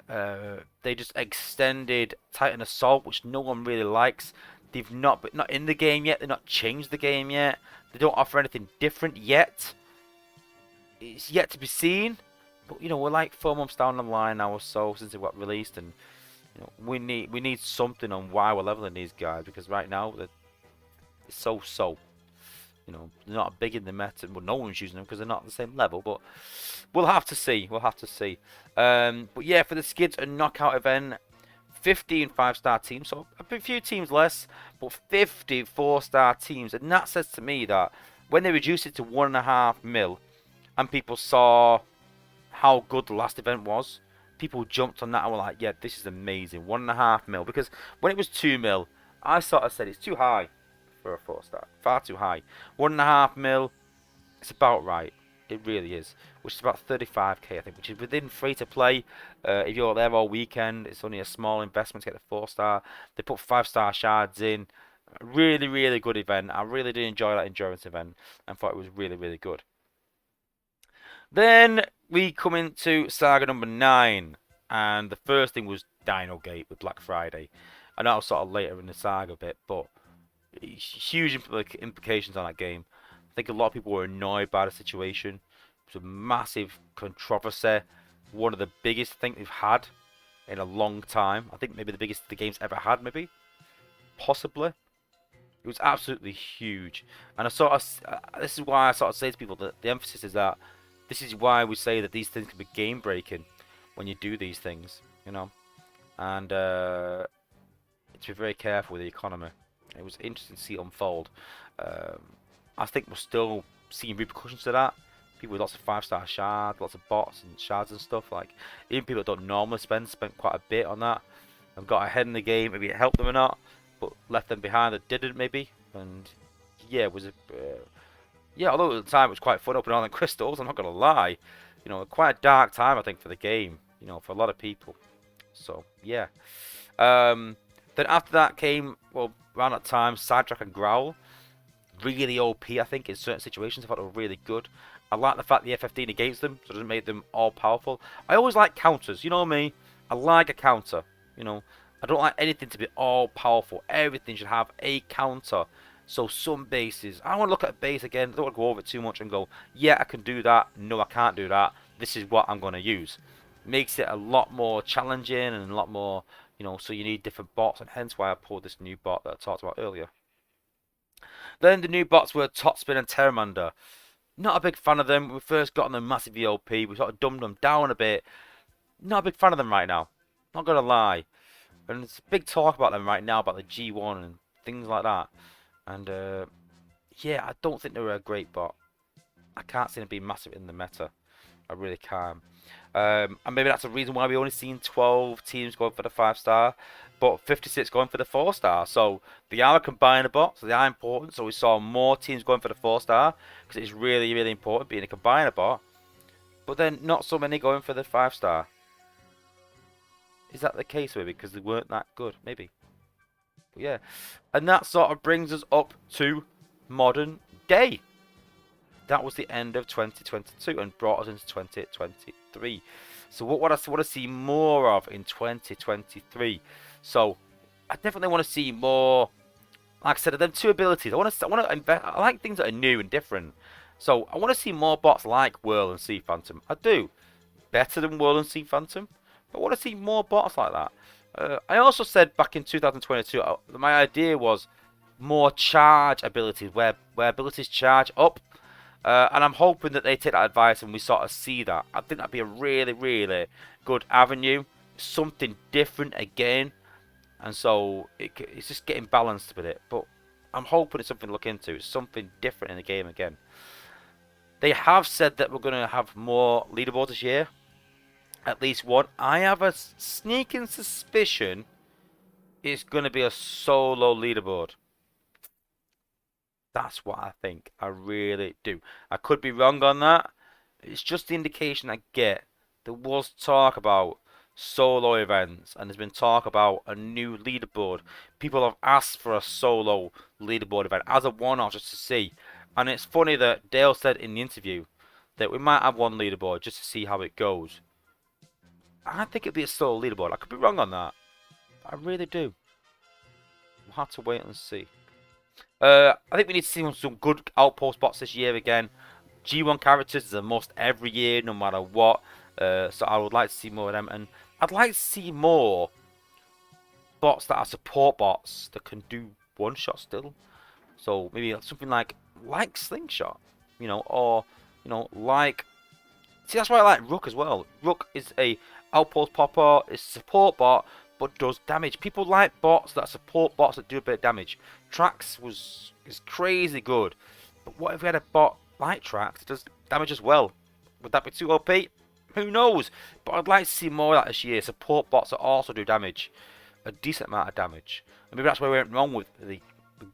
They just extended Titan Assault, which no one really likes. They've not in the game yet. They've not changed the game yet. They don't offer anything different yet. It's yet to be seen. But we're like 4 months down the line now or so since it got released, and we need something on why we're leveling these guys, because right now they're so. They're not big in the meta. Well, no one's using them because they're not at the same level. But we'll have to see. But yeah, for the Skids and Knockout event, 15 5-star teams. So a few teams less, but 50 4-star teams. And that says to me that when they reduced it to 1.5 mil, and people saw how good the last event was, people jumped on that and were like, yeah, this is amazing. 1.5 mil. Because when it was 2 mil, I sort of said it's too high for a 4-star. Far too high. 1.5 mil, it's about right. It really is. Which is about 35k, I think, which is within free to play. If you're there all weekend, it's only a small investment to get the 4-star. They put 5-star shards in. Really, really good event. I really did enjoy that endurance event and thought it was really, really good. Then we come into Saga number 9. And the first thing was Dino Gate with Black Friday. I know that was sort of later in the saga bit, but huge implications on that game. I think a lot of people were annoyed by the situation. It was a massive controversy. One of the biggest I think they've had in a long time. I think maybe the biggest the game's ever had, maybe. Possibly. It was absolutely huge. And this is why I sort of say to people that the emphasis is that this is why we say that these things can be game breaking when you do these things, And to be very careful with the economy. It was interesting to see it unfold. I think we're still seeing repercussions to that. People with lots of 5-star shards, lots of bots and shards and stuff. Like, even people that don't normally spent quite a bit on that. And got ahead in the game. Maybe it helped them or not, but left them behind that didn't maybe. And yeah, it was although at the time it was quite fun opening all the crystals. I'm not gonna lie. Quite a dark time I think for the game. For a lot of people. So yeah. Then after that came, well, around that time, Sidetrack and Growl. really OP, I think, in certain situations. I thought they were really good. I like the fact the F15 against them, so it doesn't make them all powerful. I always like counters, you know me. I like a counter, you know. I don't like anything to be all powerful. Everything should have a counter. So some bases, I don't want to look at a base again. I don't want to go over it too much and go, yeah, I can do that. No, I can't do that. This is what I'm going to use. Makes it a lot more challenging and a lot more, you know, so you need different bots, and hence why I pulled this new bot that I talked about earlier. Then the new bots were Topspin and Terramander. Not a big fan of them. When we first got them massive EOP. We sort of dumbed them down a bit. Not a big fan of them right now. Not gonna lie. And there's big talk about them right now, about the G1 and things like that. And yeah, I don't think they're a great bot. I can't see them being massive in the meta. I really can't. And maybe that's the reason why we only seen 12 teams going for the 5-star, but 56 going for the 4-star. So they are a combiner bot, so they are important. So we saw more teams going for the 4-star because it's really, really important being a combiner bot. But then not so many going for the 5-star. Is that the case maybe because they weren't that good? Maybe. But yeah, and that sort of brings us up to modern day. That was the end of 2022 and brought us into 2023. So what I want to see more of in 2023. So I definitely want to see more. Like I said, them two abilities. I want to invest. I like things that are new and different. So I want to see more bots like Whirl and Sea Phantom. I do. Better than Whirl and Sea Phantom. But I want to see more bots like that. I also said back in 2022, my idea was more charge abilities, where abilities charge up. And I'm hoping that they take that advice and we sort of see that. I think that'd be a really, really good avenue. Something different again. And so it's just getting balanced with it. But I'm hoping it's something to look into. It's something different in the game again. They have said that we're going to have more leaderboards this year. At least one. I have a sneaking suspicion it's going to be a solo leaderboard. That's what I think. I really do. I could be wrong on that. It's just the indication I get. There was talk about solo events, and there's been talk about a new leaderboard. People have asked for a solo leaderboard event as a one-off just to see. And it's funny that Dale said in the interview that we might have one leaderboard just to see how it goes. I think it'd be a solo leaderboard. I could be wrong on that. I really do. We'll have to wait and see. I think we need to see some good outpost bots this year again. G1 characters is a must every year, no matter what. So I would like to see more of them. And I'd like to see more bots that are support bots that can do one-shot still. So maybe something like Slingshot, you know, or, you know, like... See, that's why I like Rook as well. Rook is a outpost popper, is support bot, but does damage. People like bots that support bots that do a bit of damage. Trax is crazy good, but what if we had a bot like Trax that does damage as well? Would that be too OP? Who knows? But I'd like to see more of that this year. Support bots that also do damage, a decent amount of damage. And maybe that's where we went wrong with the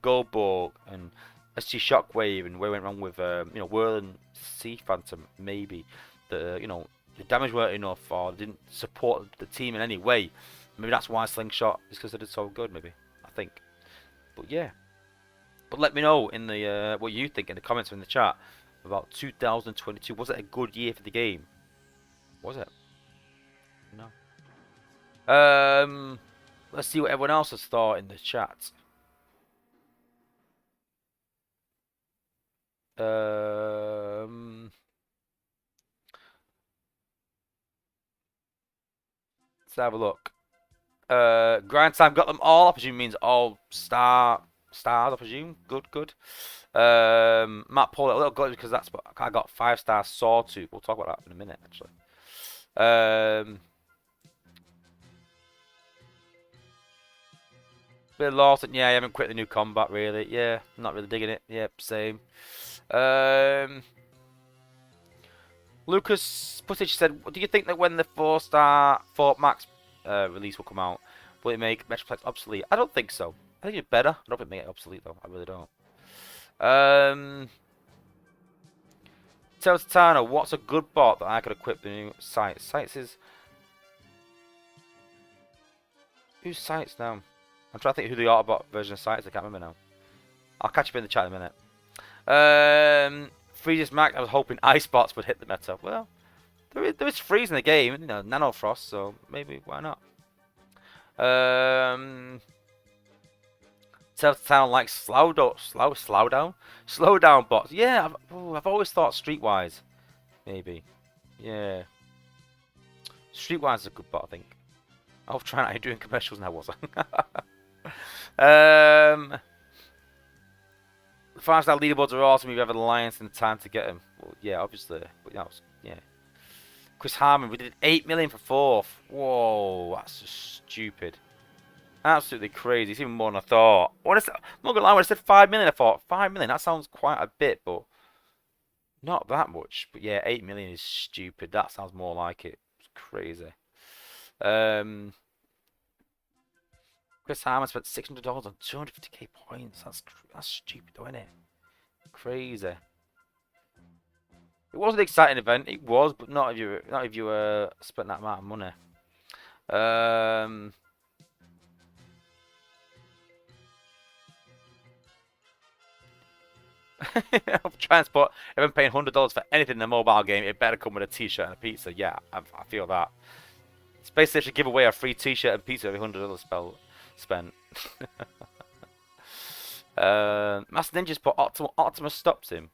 Goldborg and SG Shockwave, and where we went wrong with you know, Whirl and Sea Phantom. Maybe the, you know, the damage weren't enough, or didn't support the team in any way. Maybe that's why Slingshot is considered so good, maybe. I think. But yeah. But let me know in the what you think in the comments or in the chat about 2022. Was it a good year for the game? Was it? No. Let's see what everyone else has thought in the chat. Let's have a look. Grind time got them all. I presume means all stars. I presume. Good. Matt Paul a little good because that's what I got 5-star Sawtooth. We'll talk about that in a minute, actually. Bit of Lawson. Yeah, I haven't quit the new combat really. Yeah, not really digging it. Yep, same. Lucas Footage said, "Do you think that when the 4-star Fort Max release will come out, will it make Metroplex obsolete?" I don't think so. I think it's better. I don't think it make it obsolete though. I really don't. Tell Tano, what's a good bot that I could equip the new Sights? Sights is... Who's Sights now? I'm trying to think who the Autobot version of Sights is. I can't remember now. I'll catch up in the chat in a minute. Freezes Max, I was hoping Ice Bots would hit the meta. Well, there is freeze in the game, you know, Nano Frost, so maybe why not? Sound like slow down bots. Yeah, I've always thought Streetwise, maybe. Yeah, Streetwise is a good bot, I think. I'll try not doing commercials now, was I? The 5-star leaderboards are awesome if you have the alliance and the time to get them. Well, yeah, obviously, but yeah. Chris Harmon, we did 8 million for 4th. Whoa, that's just stupid. Absolutely crazy. It's even more than I thought. I'm not gonna lie, when I said 5 million, I thought 5 million. That sounds quite a bit, but not that much. But yeah, 8 million is stupid. That sounds more like it. It's crazy. Chris Harmon spent $600 on 250k points. That's stupid, though, isn't it? Crazy. It was an exciting event. It was, but not if you spent that amount of money. Transport. If I'm paying $100 for anything in a mobile game, it better come with a T-shirt and a pizza. Yeah, I feel that. Space Station give away a free T-shirt and pizza every $100 spent. Master Ninja's put Optimus stops him.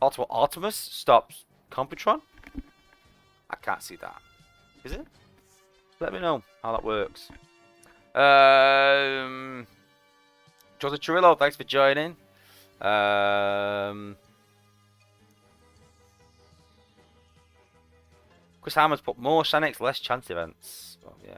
Optimus stops Computron? I can't see that. Is it? Let me know how that works. Joseph Churillo, thanks for joining. Chris Hammond's put more Shanix, less chance events. Oh, yeah.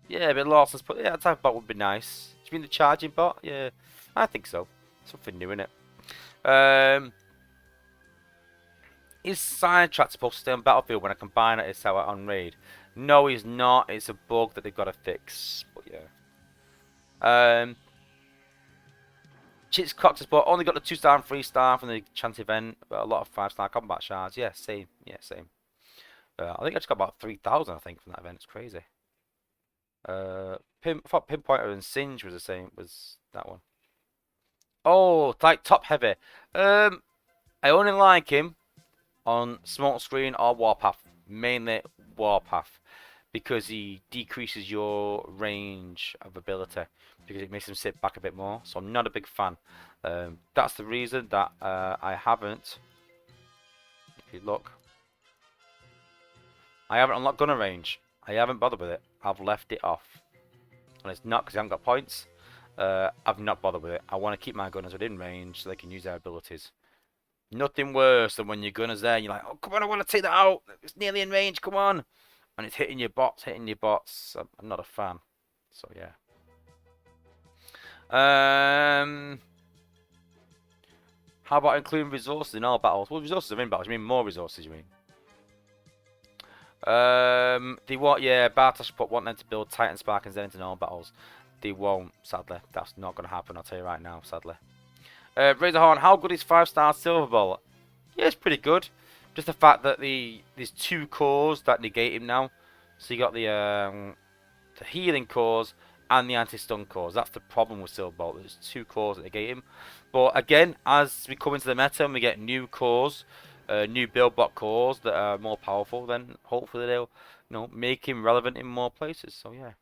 Yeah, a bit Lawson's put. Yeah, that type of bot would be nice. Do you mean the charging bot? Yeah, I think so. Something new in it. Is Sidetrack supposed to stay on Battlefield when I combine it out on Raid? No, he's not. It's a bug that they've got to fix. But yeah. Chits Cox has only got the 2-star and 3-star from the chance event, but a lot of 5-star combat shards. Yeah, same. Yeah, same. I think I just got about 3,000. I think from that event. It's crazy. I thought Pinpointer and Singe was the same. Was that one? Oh, like top heavy. I only like him on Smoke Screen or Warpath. Mainly Warpath, because he decreases your range of ability, because it makes him sit back a bit more. So I'm not a big fan. That's the reason that I haven't. If you look, I haven't unlocked gunner range. I haven't bothered with it. I've left it off, and it's not because I haven't got points. I've not bothered with it. I want to keep my gunners within range so they can use their abilities. Nothing worse than when your gunner's there and you're like, oh, come on, I want to take that out. It's nearly in range, come on. And it's hitting your bots. I'm not a fan. So, yeah. How about including resources in all battles? Well, resources are in battles. You mean more resources, you mean? They won't, yeah, Bartosz want them to build Titan Spark and Zenith in all battles. They won't, sadly. That's not going to happen, I'll tell you right now, sadly. Razorhorn, how good is 5-star Silver Ball? Yeah, it's pretty good. Just the fact that there's 2 cores that negate him now. So you got the healing cores and the anti-stun cores. That's the problem with Silver Ball. There's 2 cores that negate him. But again, as we come into the meta and we get new cores, new build block cores that are more powerful, then hopefully they'll, make him relevant in more places. So yeah.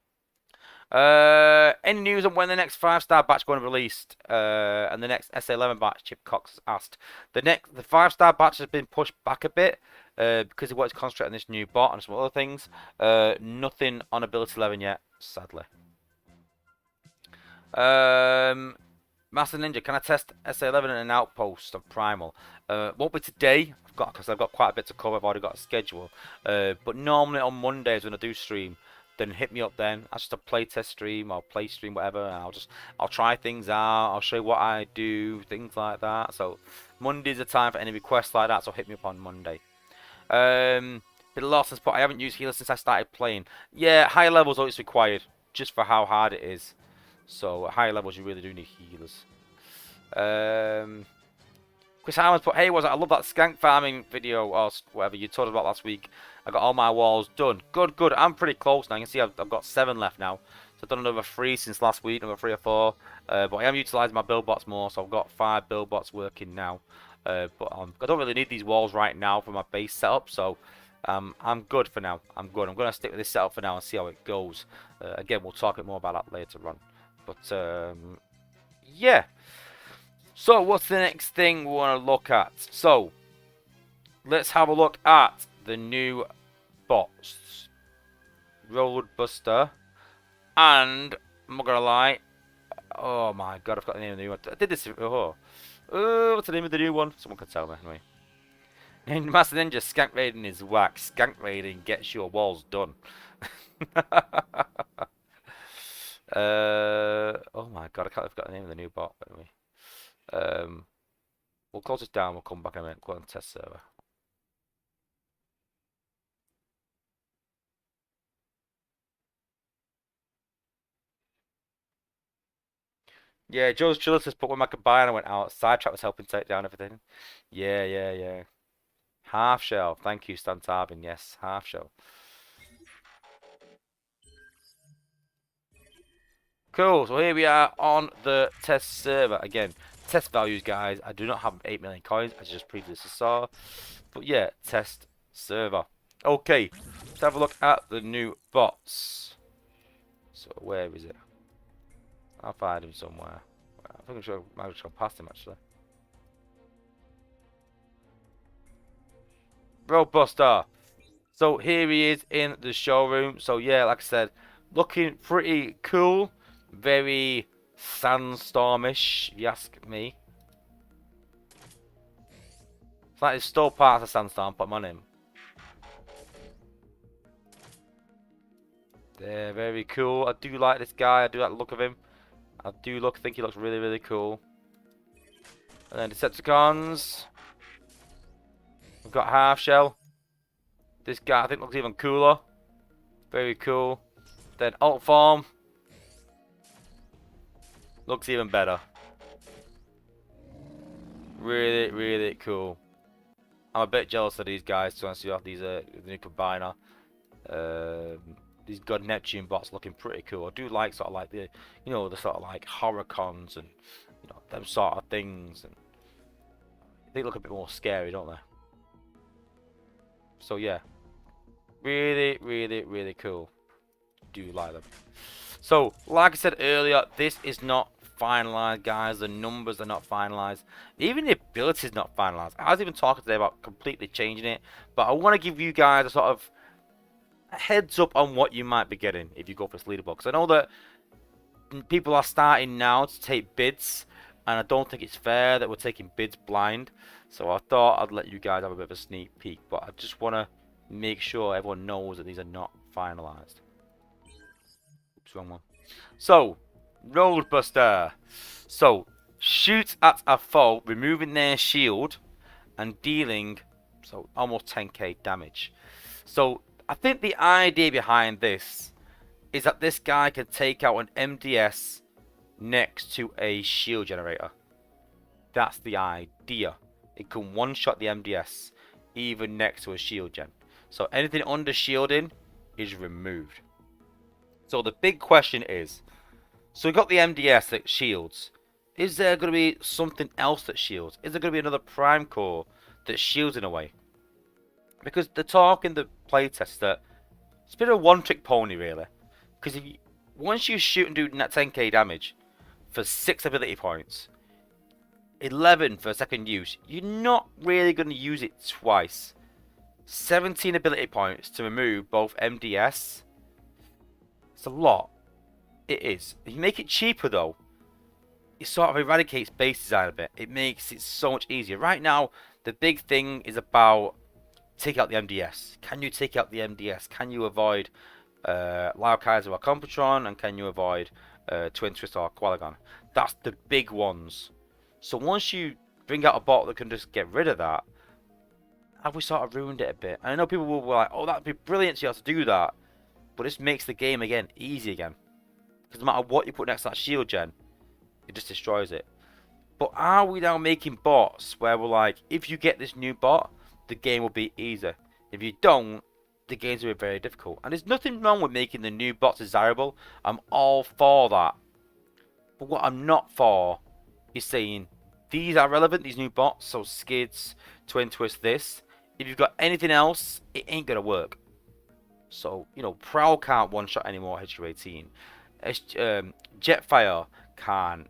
Any news on when the next 5-star batch going to be released? And the next SA11 batch, Chip Cox has asked. The 5-star batch has been pushed back a bit because he wanted to concentrate on this new bot and some other things. Nothing on Ability 11 yet, sadly. Master Ninja, can I test SA11 in an outpost of Primal? Won't be today, because I've got quite a bit to cover. I've already got a schedule. But normally on Mondays when I do stream, then hit me up then. That's just a playtest stream or play stream, whatever. And I'll try things out. I'll show you what I do, things like that. So Monday's the time for any requests like that. So hit me up on Monday. Bit of Lawson's put. I haven't used healer since I started playing. Yeah, higher levels always required, just for how hard it is. So at higher levels you really do need healers. Chris Harmon's put, hey, I love that skank farming video or whatever you told us about last week. I got all my walls done. Good, good. I'm pretty close now. You can see I've got 7 left now. So I've done another 3 since last week, another 3 or 4. But I am utilising my build bots more, so I've got 5 build bots working now. But I don't really need these walls right now for my base setup, so I'm good for now. I'm good. I'm going to stick with this setup for now and see how it goes. Again, we'll talk a bit more about that later on. But yeah. So what's the next thing we want to look at? So let's have a look at the new bots. Roadbuster and, I'm not going to lie, oh my god, I've got the name of the new one. I did this before. What's the name of the new one? Someone can tell me anyway. Master Ninja, skank raiding is whack. Skank raiding gets your walls done. Oh my god, I can't have got the name of the new bot. But anyway. We'll close this down, we'll come back in a minute, go on test server. Yeah, Joe's Chillis has put when my combiner went out, Sidetrack was helping take down everything. Yeah. Half Shell, thank you, Stan Tarbin, yes, Half Shell. Cool, so here we are on the test server. Again, test values, guys. I do not have 8 million coins, as just previously saw. But yeah, test server. Okay, let's have a look at the new bots. So, where is it? I'll find him somewhere. I think I might have gone past him, actually. Roadbuster. So, here he is in the showroom. So, yeah, like I said, looking pretty cool. Very sandstormish, if you ask me. It's like it's still part of sandstorm, put him on him. There, very cool. I do like this guy, I do like the look of him. I do think he looks really, really cool. And then Decepticons. We've got Half Shell. This guy I think looks even cooler. Very cool. Then Alt Form. Looks even better. Really, really cool. I'm a bit jealous of these guys, to honestly, these the new combiner. These God Neptune bots looking pretty cool. I do like sort of like the, you know, the sort of like Horicons and, you know, them sort of things. And they look a bit more scary, don't they? So yeah, really, really, really cool. Do like them. So, like I said earlier, this is not finalized, guys. The numbers are not finalized. Even the ability is not finalized. I was even talking today about completely changing it, but I want to give you guys a sort of a heads up on what you might be getting if you go for this leaderboard. Because I know that people are starting now to take bids, and I don't think it's fair that we're taking bids blind. So I thought I'd let you guys have a bit of a sneak peek, but I just want to make sure everyone knows that these are not finalized. Oops, wrong one. So, Roadbuster. So, shoot at a foe, removing their shield and dealing almost 10k damage. So, I think the idea behind this is that this guy can take out an MDS next to a shield generator. That's the idea. It can one-shot the MDS even next to a shield gen. So anything under shielding is removed. So the big question is, so we've got the MDS that shields. Is there going to be something else that shields? Is there going to be another prime core that shields in a way? Because the talk in the playtest that it's a bit of a one-trick pony, really. Because once you shoot and do that 10k damage for 6 ability points, 11 for second use, you're not really going to use it twice. 17 ability points to remove both MDS. It's a lot. It is. If you make it cheaper, though, it sort of eradicates base design a bit. It makes it so much easier. Right now, the big thing is about take out the MDS. Can you take out the MDS? Can you avoid Lao Kaiser or Computron? And can you avoid Twin Twist or Qualigon? That's the big ones. So once you bring out a bot that can just get rid of that, have we sort of ruined it a bit? And I know people will be like, oh, that'd be brilliant to be able to do that. But this makes the game, again, easy again. Because no matter what you put next to that shield gen, it just destroys it. But are we now making bots where we're like, if you get this new bot, the game will be easier. If you don't, the games will be very difficult. And there's nothing wrong with making the new bots desirable. I'm all for that. But what I'm not for is saying these are relevant, these new bots, so skids, twin twist, this. If you've got anything else, it ain't gonna work. So, you know, Prowl can't one-shot anymore HQ18. Jetfire can't.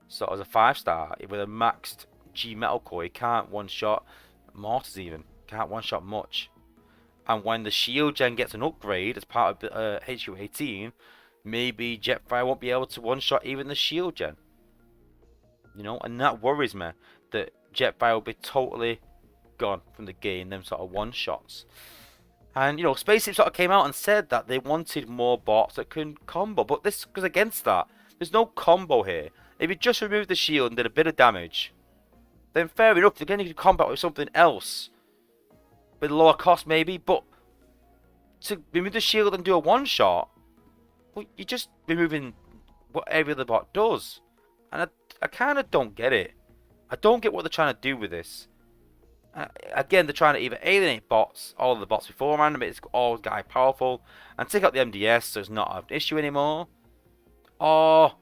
So as a 5-star, with a maxed G metal core, he can't one-shot mortars even. Can't one-shot much. And when the shield gen gets an upgrade as part of HQ18, maybe Jetfire won't be able to one-shot even the shield gen. You know, and that worries me, that Jetfire will be totally gone from the game, them sort of one-shots. And, you know, Spaceship sort of came out and said that they wanted more bots that can combo, but this goes against that. There's no combo here. If you just removed the shield and did a bit of damage, then fair enough, again you can combat with something else. With lower cost maybe, but to remove the shield and do a one-shot, well, you're just removing what every other bot does. And I kind of don't get it. I don't get what they're trying to do with this. Again, they're trying to either alienate bots, all of the bots beforehand, and make this all guy powerful, and take out the MDS so it's not an issue anymore. Or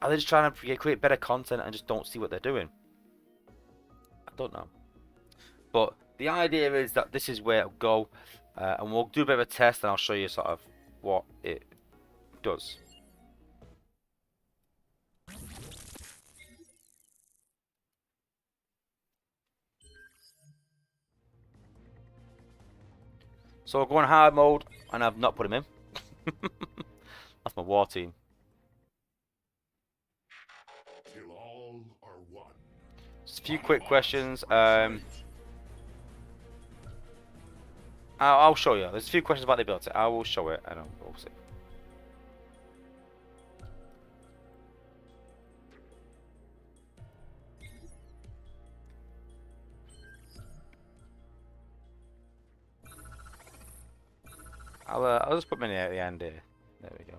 are they just trying to create better content and just don't see what they're doing? I don't know. But the idea is that this is where it'll go, and we'll do a bit of a test, and I'll show you sort of what it does. So I'll go on hard mode, and I've not put him in. That's my war team. Just a few quick questions. I'll show you. There's a few questions about the ability. I will show it, and we'll see. I'll just put mini at the end here. There we go.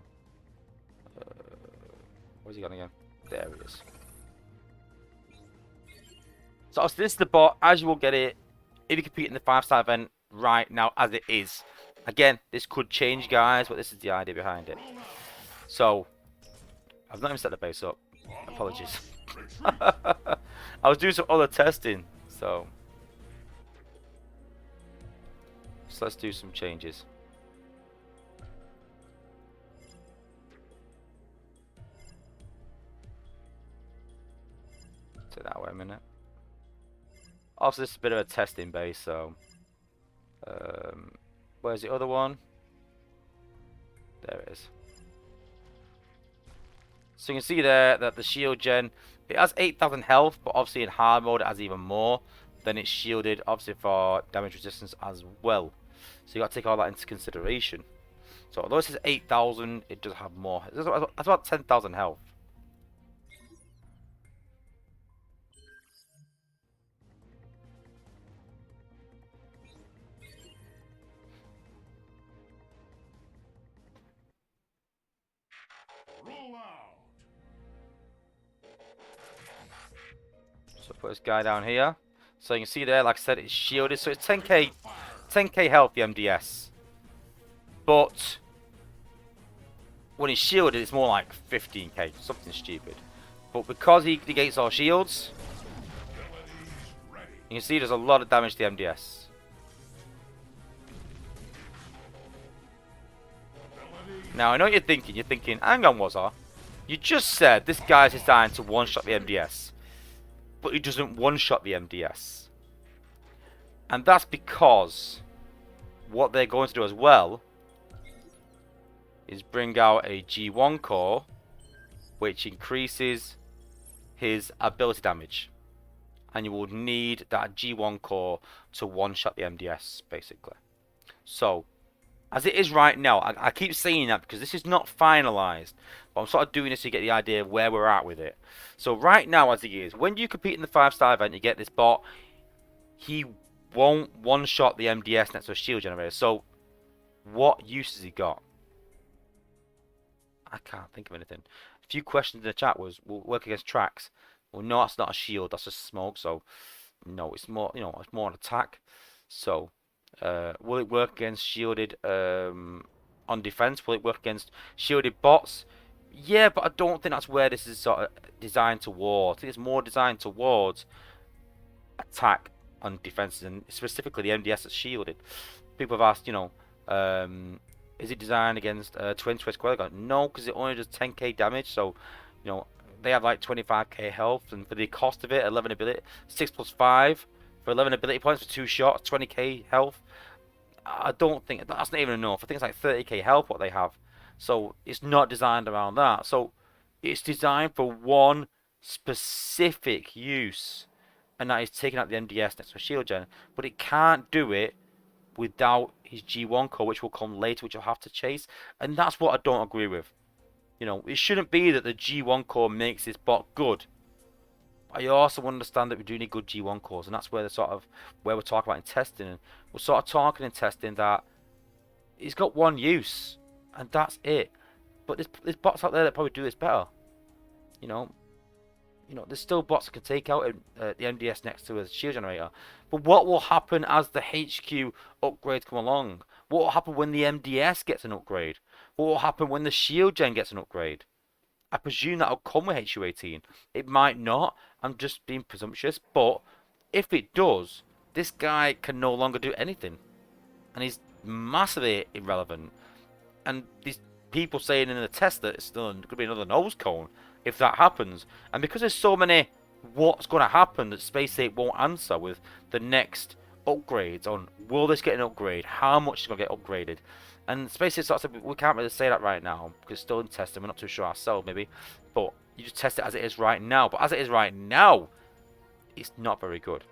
Where's he gone again? There he is. So this is the bot, as you will get it if you compete in the 5-star event right now as it is. Again, this could change, guys, but this is the idea behind it. So, I've not even set the base up. Apologies. I was doing some other testing, so let's do some changes. Take that away a minute. Also, this is a bit of a testing base, so where's the other one? There it is. So you can see there that the shield gen, it has 8,000 health, but obviously in hard mode it has even more. Then it's shielded, obviously, for damage resistance as well. So you got to take all that into consideration. So although this is 8,000, it does have more. That's about 10,000 health. So put this guy down here. So you can see there, like I said, it's shielded. So it's 10k health, the MDS. But when he's shielded, it's more like 15k, something stupid. But because he negates all shields, you can see there's a lot of damage to the MDS. Now, I know what you're thinking. You're thinking, hang on, Wozza. You just said this guy's designed to one-shot the MDS. But he doesn't one-shot the MDS. And that's because what they're going to do as well is bring out a G1 core, which increases his ability damage. And you will need that G1 core to one-shot the MDS, basically. So, as it is right now, I keep saying that because this is not finalized. But I'm sort of doing this to get the idea of where we're at with it. So right now, as it is, when you compete in the 5-star event, you get this bot. He won't one-shot the MDS next to a shield generator. So, what use has he got? I can't think of anything. A few questions in the chat was, will work against tracks. Well, no, that's not a shield. That's just smoke. So no, it's more, it's more an attack. So will it work against shielded on defense? Will it work against shielded bots? Yeah, but I don't think that's where this is sort of designed towards. I think it's more designed towards attack on defenses, and specifically the MDS that's shielded. People have asked, is it designed against Twin Twist Square? No, because it only does 10k damage. So, they have like 25k health, and for the cost of it, 11 ability, 6 plus 5 for 11 ability points for 2 shots, 20k health. I don't think that's not even enough. I think it's like 30k health what they have. So it's not designed around that. So it's designed for one specific use, and that is taking out the MDS next to a shield gen. But it can't do it without his G1 core, which will come later, which you'll have to chase. And that's what I don't agree with. It shouldn't be that the G1 core makes this bot good. I also understand that we do need good G1 cores, and that's where where we're talking about in testing. And we're sort of talking in testing that he's got one use, and that's it. But there's bots out there that probably do this better. There's still bots that can take out the MDS next to a shield generator. But what will happen as the HQ upgrades come along? What will happen when the MDS gets an upgrade? What will happen when the shield gen gets an upgrade? I presume that'll come with HU18. It might not. I'm just being presumptuous. But if it does, this guy can no longer do anything. And he's massively irrelevant. And these people saying in the test that it's still could be another nose cone if that happens. And because there's so many what's going to happen that Space 8 won't answer with the next upgrades on will this get an upgrade? How much is going to get upgraded? And Space 8 sort of, we can't really say that right now because it's still in testing. We're not too sure ourselves maybe. But you just test it as it is right now. But as it is right now, it's not very good.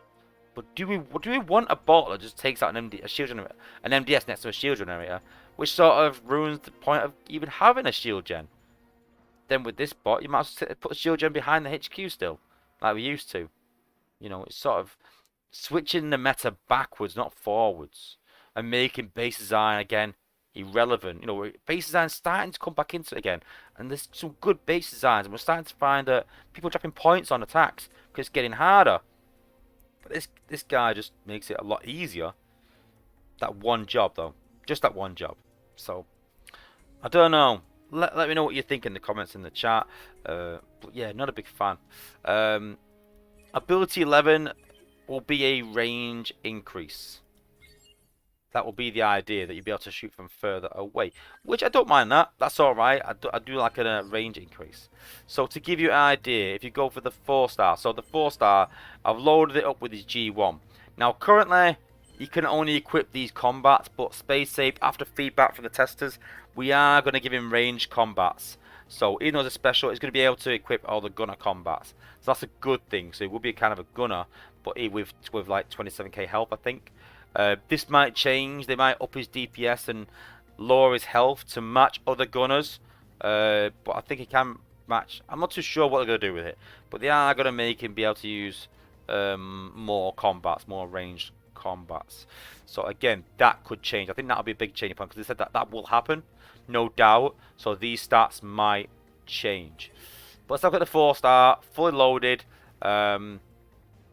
But do we want a bot that just takes out an MDS next to a shield generator, which sort of ruins the point of even having a shield gen? Then with this bot, you might as well put a shield gen behind the HQ still, like we used to. It's sort of switching the meta backwards, not forwards, and making base design again irrelevant. Base design's starting to come back into it again, and there's some good base designs, and we're starting to find that people are dropping points on attacks because it's getting harder. But this guy just makes it a lot easier. That one job though, just that one job. So I don't know. Let me know what you think in the comments in the chat. But yeah, not a big fan. Ability 11 will be a range increase. That will be the idea, that you'll be able to shoot from further away, which I don't mind that. That's all right. I do like a range increase. So to give you an idea, if you go for the 4-star, so the 4-star, I've loaded it up with his G1. Now currently, you can only equip these combats, but Space Ape, after feedback from the testers, we are going to give him range combats. So even though it's a special, it's going to be able to equip all the gunner combats. So that's a good thing. So it will be kind of a gunner, but with like 27k health, I think. This might change. They might up his DPS and lower his health to match other gunners. But I think he can match. I'm not too sure what they're going to do with it. But they are going to make him be able to use more combats, more ranged combats. So again, that could change. I think that'll be a big changing point because they said that will happen, no doubt. So these stats might change. But let's look at the 4-star, fully loaded.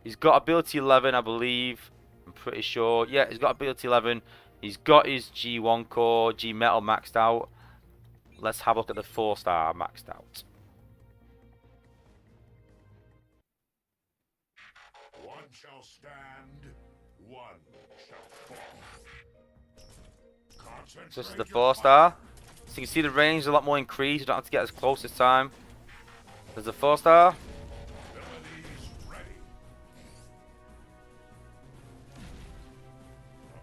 He's got ability 11, I believe. I'm pretty sure. Yeah, he's got ability 11. He's got his G1 core, G metal maxed out. Let's have a look at the 4-star maxed out. One shall stand, one shall fall. So this is the 4-star. So you can see the range is a lot more increased. You don't have to get as close this time. There's the 4-star.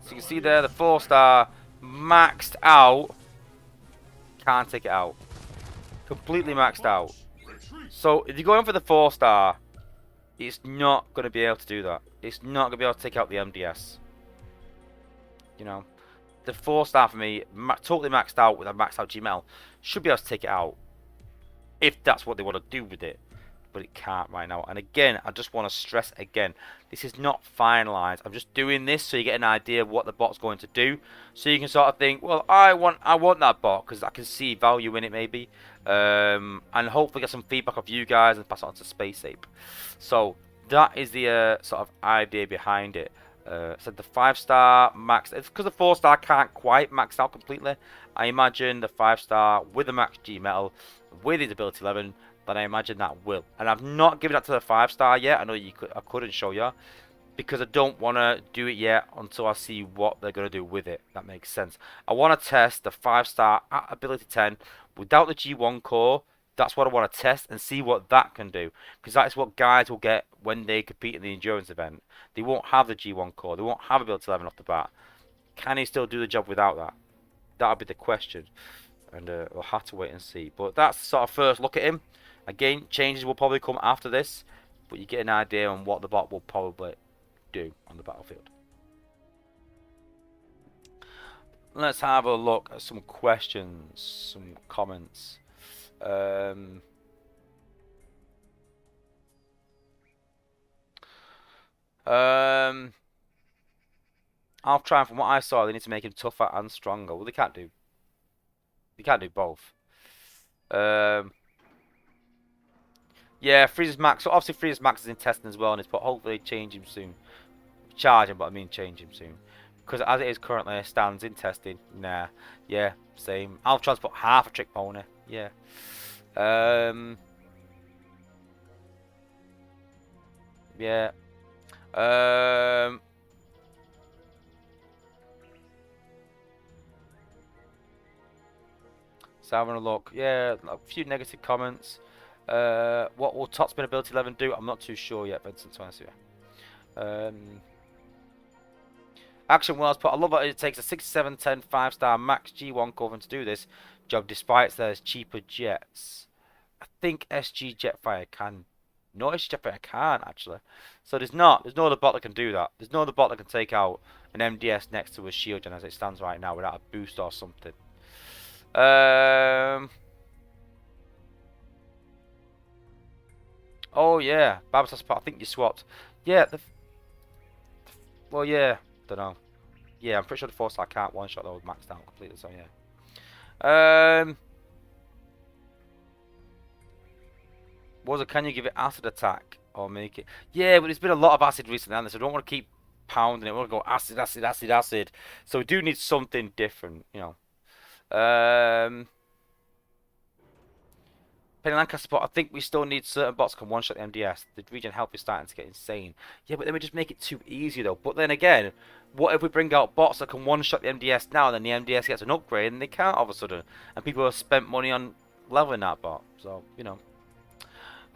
So you can see there the 4-star maxed out. Can't take it out. Completely maxed out. So if you're going for the 4-star, it's not going to be able to do that. It's not going to be able to take out the MDS. The 4-star for me, totally maxed out with a maxed out Gmail, should be able to take it out. If that's what they want to do with it. but it can't right now. And again, I just want to stress again, this is not finalized. I'm just doing this so you get an idea of what the bot's going to do, so you can sort of think, well, I want that bot because I can see value in it maybe, and hopefully get some feedback of you guys and pass it on to Space Ape. So that is the sort of idea behind it. So the 5-star max, it's because the 4-star can't quite max out completely. I imagine the 5-star with the max G metal with his ability 11, then I imagine that will. And I've not given that to the 5-star yet. I know I couldn't show you because I don't want to do it yet until I see what they're going to do with it. That makes sense. I want to test the 5-star at ability 10 without the G1 core. That's what I want to test and see what that can do, because that is what guys will get when they compete in the endurance event. They won't have the G1 core. They won't have ability 11 off the bat. Can he still do the job without that? That'll be the question, and we'll have to wait and see. But that's the sort of first look at him. Again, changes will probably come after this, but you get an idea on what the bot will probably do on the battlefield. Let's have a look at some questions, some comments. I'll try, and from what I saw, they need to make him tougher and stronger. Well, they can't do both. Yeah, Freezer's Max. So obviously Freezer's Max is in testing as well, and it's but hopefully change him soon. Charge him, but I mean change him soon. Because as it is currently, stands in testing. Nah. Yeah, same. I'll try to put half a trick pony. Yeah. Yeah. So having a look. Yeah, a few negative comments. What will top spin ability 11 do? I'm not too sure yet, Vincent, to answer you. Action Wells put, I love that it takes a 67, 10, 5-star max G1 coven to do this job despite there's cheaper jets. I think SG Jetfire can. No, SG Jetfire can't actually. So there's no other bot that can do that. There's no other bot that can take out an MDS next to a shield gen as it stands right now without a boost or something. Oh yeah, Babs, I think you swapped. Yeah, well yeah, don't know. Yeah, I'm pretty sure the 4-star can't one-shot those maxed out completely, so yeah. Wozza, can you give it acid attack or make it? Yeah, but there's been a lot of acid recently, and so I don't want to keep pounding it. We want to go acid, acid, acid, acid. So we do need something different, you know. Penny Lancaster bot, I think we still need certain bots that can one-shot the MDS. The regen health is starting to get insane. Yeah, but then we just make it too easy though. But then again, what if we bring out bots that can one-shot the MDS now, and then the MDS gets an upgrade and they can't all of a sudden, and people have spent money on leveling that bot. So you know.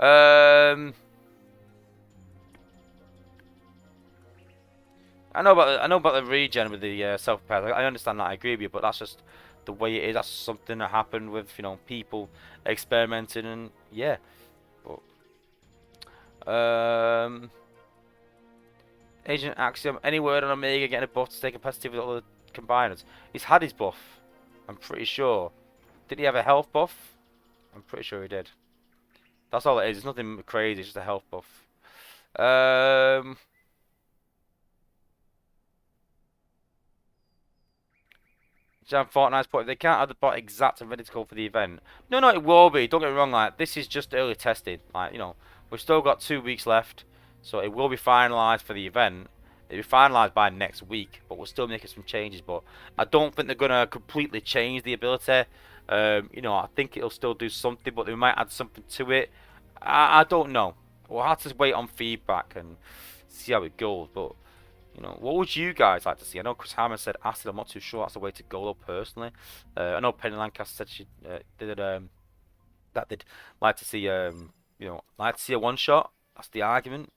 I know about the regen with the self repair. I understand that. I agree with you, but that's just the way it is. That's something that happened with people experimenting, and yeah. But Agent Axiom, any word on Omega getting a buff to stay competitive with all the combiners? He's had his buff. I'm pretty sure. Did he have a health buff? I'm pretty sure he did. That's all it is. It's nothing crazy. It's just a health buff. Jam Fortnite's put, if they can't have the bot exact and ready to go for the event. No, it will be. Don't get me wrong. Like, this is just early testing. Like, we've still got 2 weeks left, so it will be finalized for the event. It'll be finalized by next week, but we're still making some changes. But I don't think they're gonna completely change the ability. I think it'll still do something, but they might add something to it. I don't know. We'll have to wait on feedback and see how it goes. But what would you guys like to see? I know Chris Harmon said acid. I'm not too sure that's the way to go though, personally. I know Penny Lancaster said she did that they'd like to see like to see a one shot. That's the argument.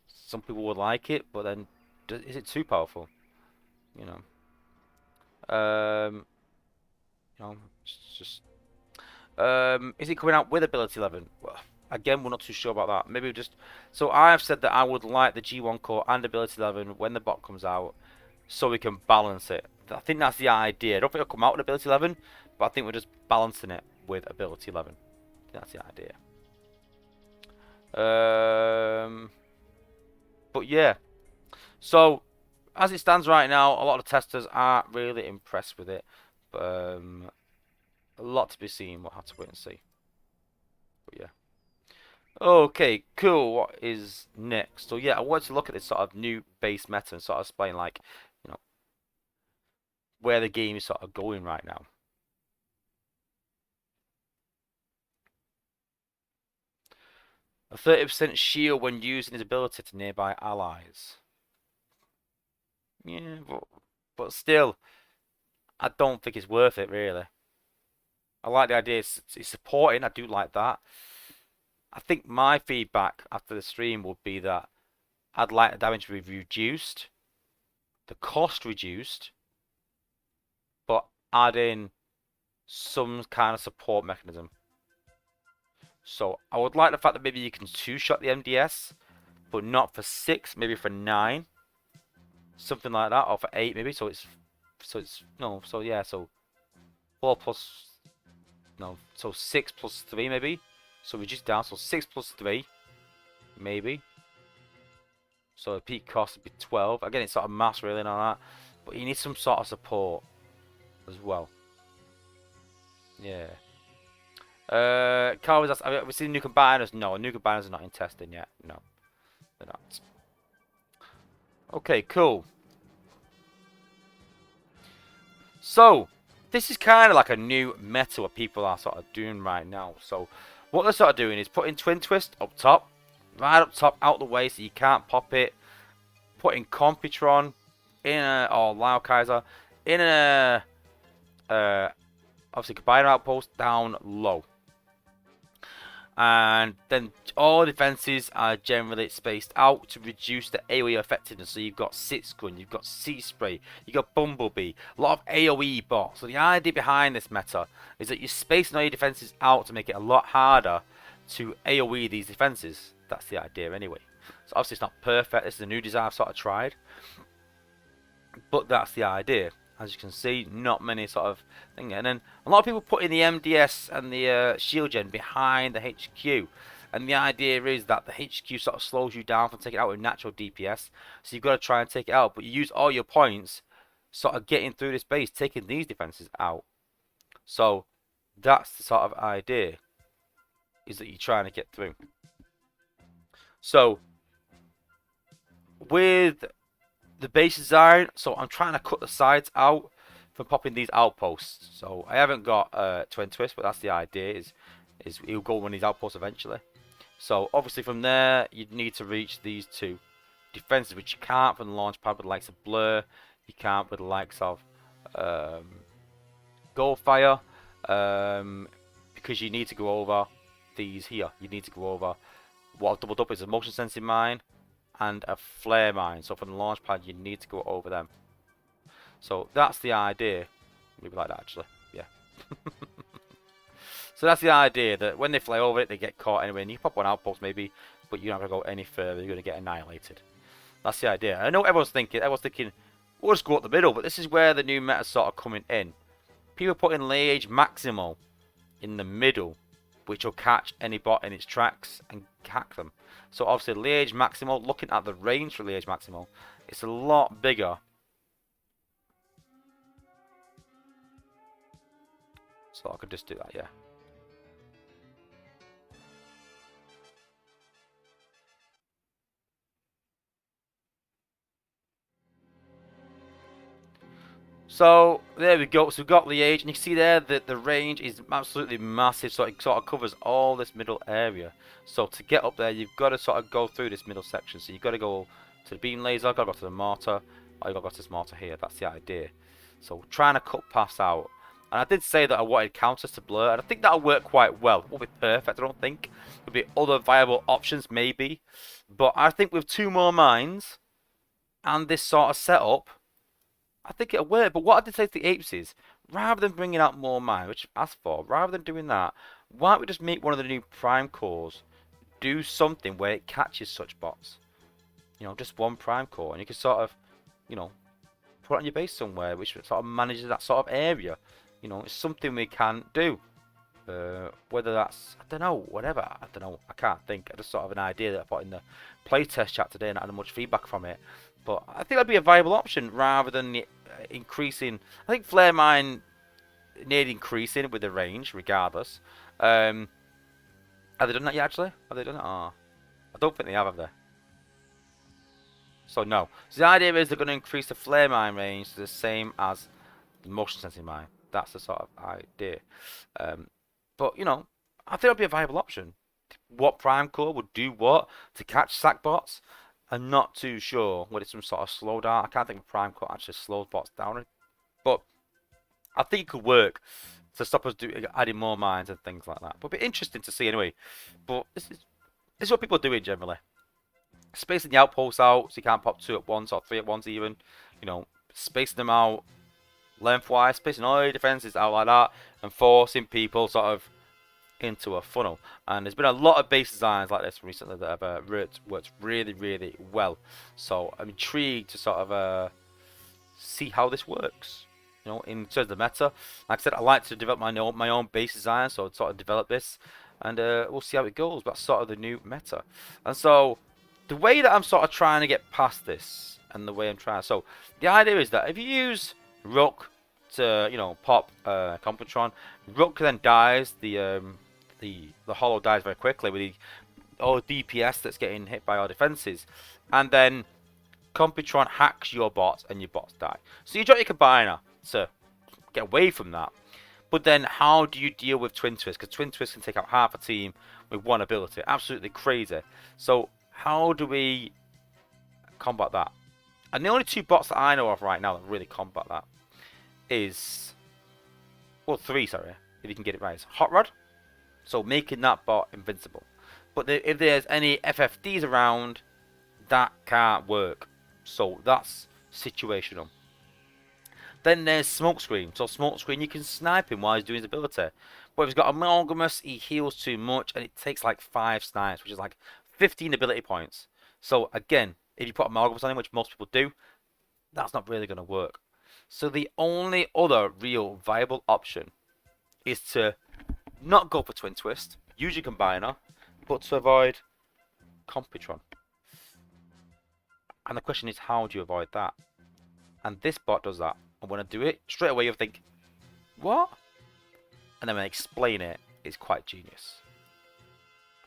Some people would like it, but then is it too powerful? It's just is it coming out with ability 11? Well, again, we're not too sure about that. Maybe just so I've said that I would like the G1 core and ability 11 when the bot comes out, so we can balance it. I think that's the idea. I don't think it'll come out with ability 11, but I think we're just balancing it with ability 11. That's the idea. But yeah, so as it stands right now, a lot of testers aren't really impressed with it. But a lot to be seen. We'll have to wait and see. But yeah. Okay, cool. What is next? So yeah, I wanted to look at this sort of new base meta and sort of explain like, you know, where the game is sort of going right now. A 30% shield when using his ability to nearby allies. Yeah, but still, I don't think it's worth it really. I like the idea. It's supporting. I do like that. I think my feedback after the stream would be that I'd like the damage to be reduced, the cost reduced, but add in some kind of support mechanism. So I would like the fact that maybe you can two-shot the MDS, but not for 6, maybe for 9, something like that, or for 8 maybe. So it's no. So yeah. So 4 plus no. So 6 plus 3 maybe. So reduce down. So 6 plus 3 maybe. So the peak cost would be 12. Again, it's sort of mass really and all that, but you need some sort of support as well. Yeah. Carl was asked, have we seen new combiners? No, new combiners are not in testing yet. No, they're not. Okay, cool. So, this is kind of like a new meta what people are sort of doing right now. So, what they're sort of doing is putting Twin Twist up top, right up top, out the way so you can't pop it. Putting Computron in a, or Lao Kaiser in a, obviously combiner outpost down low. And then all defenses are generally spaced out to reduce the AoE effectiveness. So you've got Sitskun, you've got Sea Spray, you've got Bumblebee, a lot of AoE bots. So the idea behind this meta is that you're spacing all your defenses out to make it a lot harder to AoE these defenses. That's the idea anyway. So obviously it's not perfect. This is a new design I've sort of tried. But that's the idea. As you can see, not many sort of thing. And then a lot of people putting the MDS and the shield gen behind the HQ. And the idea is that the HQ sort of slows you down from taking it out with natural DPS. So you've got to try and take it out. But you use all your points sort of getting through this base, taking these defenses out. So that's the sort of idea, is that you're trying to get through. So with the base design, so I'm trying to cut the sides out from popping these outposts. So I haven't got Twin Twist, but that's the idea, is he'll go on these outposts eventually. So obviously from there you'd need to reach these two defenses, which you can't from the launch pad with the likes of Blur, you can't with the likes of Goldfire, because you need to go over these here. You need to go over what I've doubled up is a motion sensing mine and a flare mine. So from the launch pad you need to go over them. So that's the idea. Maybe like that actually. Yeah. So that's the idea, that when they fly over it they get caught anyway, and you pop one outpost maybe, but you're not going to go any further, you're going to get annihilated. That's the idea. I know everyone's thinking, we'll just go up the middle, but this is where the new meta's sort of coming in. People putting Liege Maximo in the middle, which will catch any bot in its tracks and hack them. So obviously Liege Maximo, looking at the range for Liege Maximo, it's a lot bigger. So I could just do that, yeah. So there we go. So we've got Liege, and you can see there that the range is absolutely massive. So it sort of covers all this middle area. So to get up there, you've got to sort of go through this middle section. So you've got to go to the beam laser, got to go to the mortar, or you've got to go to this mortar here. That's the idea. So trying to cut paths out. And I did say that I wanted counters to Blur, and I think that'll work quite well. It won't be perfect, I don't think. There'll be other viable options, maybe. But I think with 2 more mines and this sort of setup, I think it'll work. But what I did say to the apes is, rather than bringing out more mine, which I've asked for, rather than doing that, why don't we just make one of the new prime cores do something where it catches such bots? You know, just one prime core, and you can sort of, you know, put it on your base somewhere, which sort of manages that sort of area. You know, it's something we can do. Whether that's, I don't know, whatever, I don't know, I can't think. I just sort of an idea that I put in the playtest chat today and not had much feedback from it. But I think that'd be a viable option rather than increasing. I think Flare Mine need increasing with the range regardless. Have they done that yet actually? Have they done it? Oh, I don't think they have they? So no. So the idea is they're going to increase the Flare Mine range to the same as the motion sensing mine. That's the sort of idea. But, you know, I think it would be a viable option. What Prime Core would do what to catch sack bots, I'm not too sure. Whether it's some sort of slow down. I can't think of Prime Core actually slows bots down. But I think it could work to stop us adding more mines and things like that. But it'd be interesting to see anyway. But this is what people are doing generally. Spacing the outposts out so you can't pop 2 at once or 3 at once even. You know, spacing them out lengthwise, spacing all your defenses out like that, and forcing people sort of into a funnel. And there's been a lot of base designs like this recently that have worked really, really well. So I'm intrigued to sort of see how this works. You know, in terms of the meta, like I said, I like to develop my own base design, so I'd sort of develop this, and we'll see how it goes. That's sort of the new meta, and so the way that I'm sort of trying to get past this, and the way I'm trying, so the idea is that if you use Rook to, you know, pop Computron, Rook then dies. The hollow dies very quickly with all DPS that's getting hit by our defenses, and then Computron hacks your bots and your bots die. So you drop your combiner to get away from that. But then how do you deal with Twin Twist? Because Twin Twist can take out half a team with one ability. Absolutely crazy. So how do we combat that? And the only 2 bots that I know of right now that really combat that is, well, 3, sorry, if you can get it right, is Hot Rod. So making that bot invincible. But if there's any FFDs around, that can't work. So that's situational. Then there's Smokescreen. So Smokescreen, you can snipe him while he's doing his ability. But if he's got Amalgamous, he heals too much, and it takes like 5 snipes, which is like 15 ability points. So again, if you put Amalgamous on him, which most people do, that's not really going to work. So the only other real viable option is to not go for Twin Twist, use your Combiner, but to avoid Computron. And the question is, how do you avoid that? And this bot does that. And when I do it, straight away you'll think, what? And then when I explain it, it's quite genius.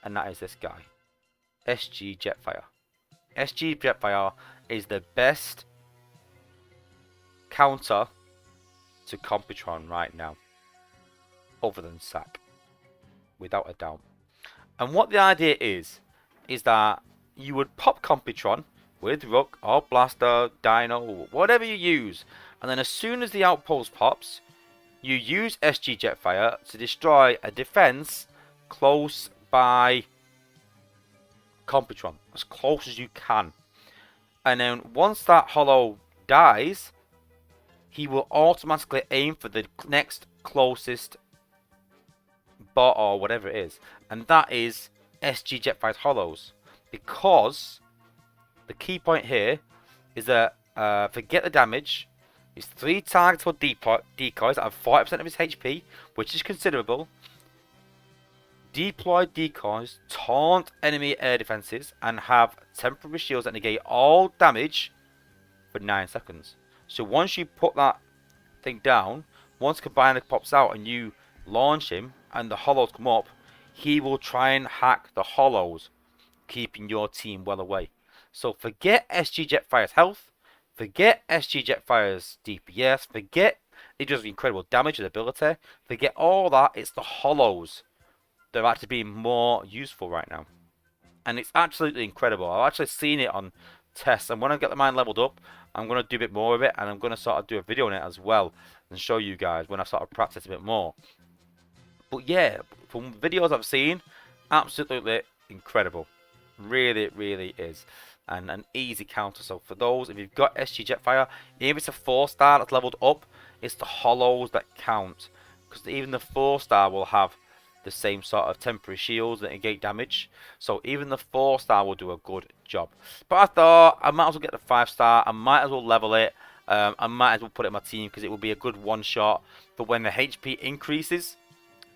And that is this guy, SG Jetfire. SG Jetfire is the best counter to Computron right now, other than Sack, without a doubt. And what the idea is that you would pop Computron with Rook or Blaster, Dino, whatever you use, and then as soon as the outpost pops, you use SG Jetfire to destroy a defense close by Computron, as close as you can. And then once that hollow dies, he will automatically aim for the next closest bot or whatever it is, and that is SG Jetfire's hollows. Because the key point here is that forget the damage. It's 3 targetable decoys that have 40% of his HP, which is considerable. Deploy decoys taunt enemy air defenses and have temporary shields that negate all damage for 9 seconds. So once you put that thing down, once Combiner pops out and you launch him and the hollows come up, he will try and hack the hollows, keeping your team well away. So forget SG Jetfire's health, forget SG Jetfire's DPS, forget it does incredible damage and ability, forget all that. It's the hollows that are actually being more useful right now. And it's absolutely incredible. I've actually seen it on tests, and when I get the mine leveled up, I'm going to do a bit more of it, and I'm going to sort of do a video on it as well and show you guys when I sort of practice a bit more. But yeah, from videos I've seen, absolutely incredible. Really, really is. And an easy counter. So for those, if you've got SG Jetfire, even if it's a 4-star that's leveled up, it's the hollows that count. Because even the 4-star will have the same sort of temporary shields that negate damage. So even the 4-star will do a good job. But I thought I might as well get the 5-star. I might as well level it. I might as well put it in my team because it will be a good one-shot for when the HP increases.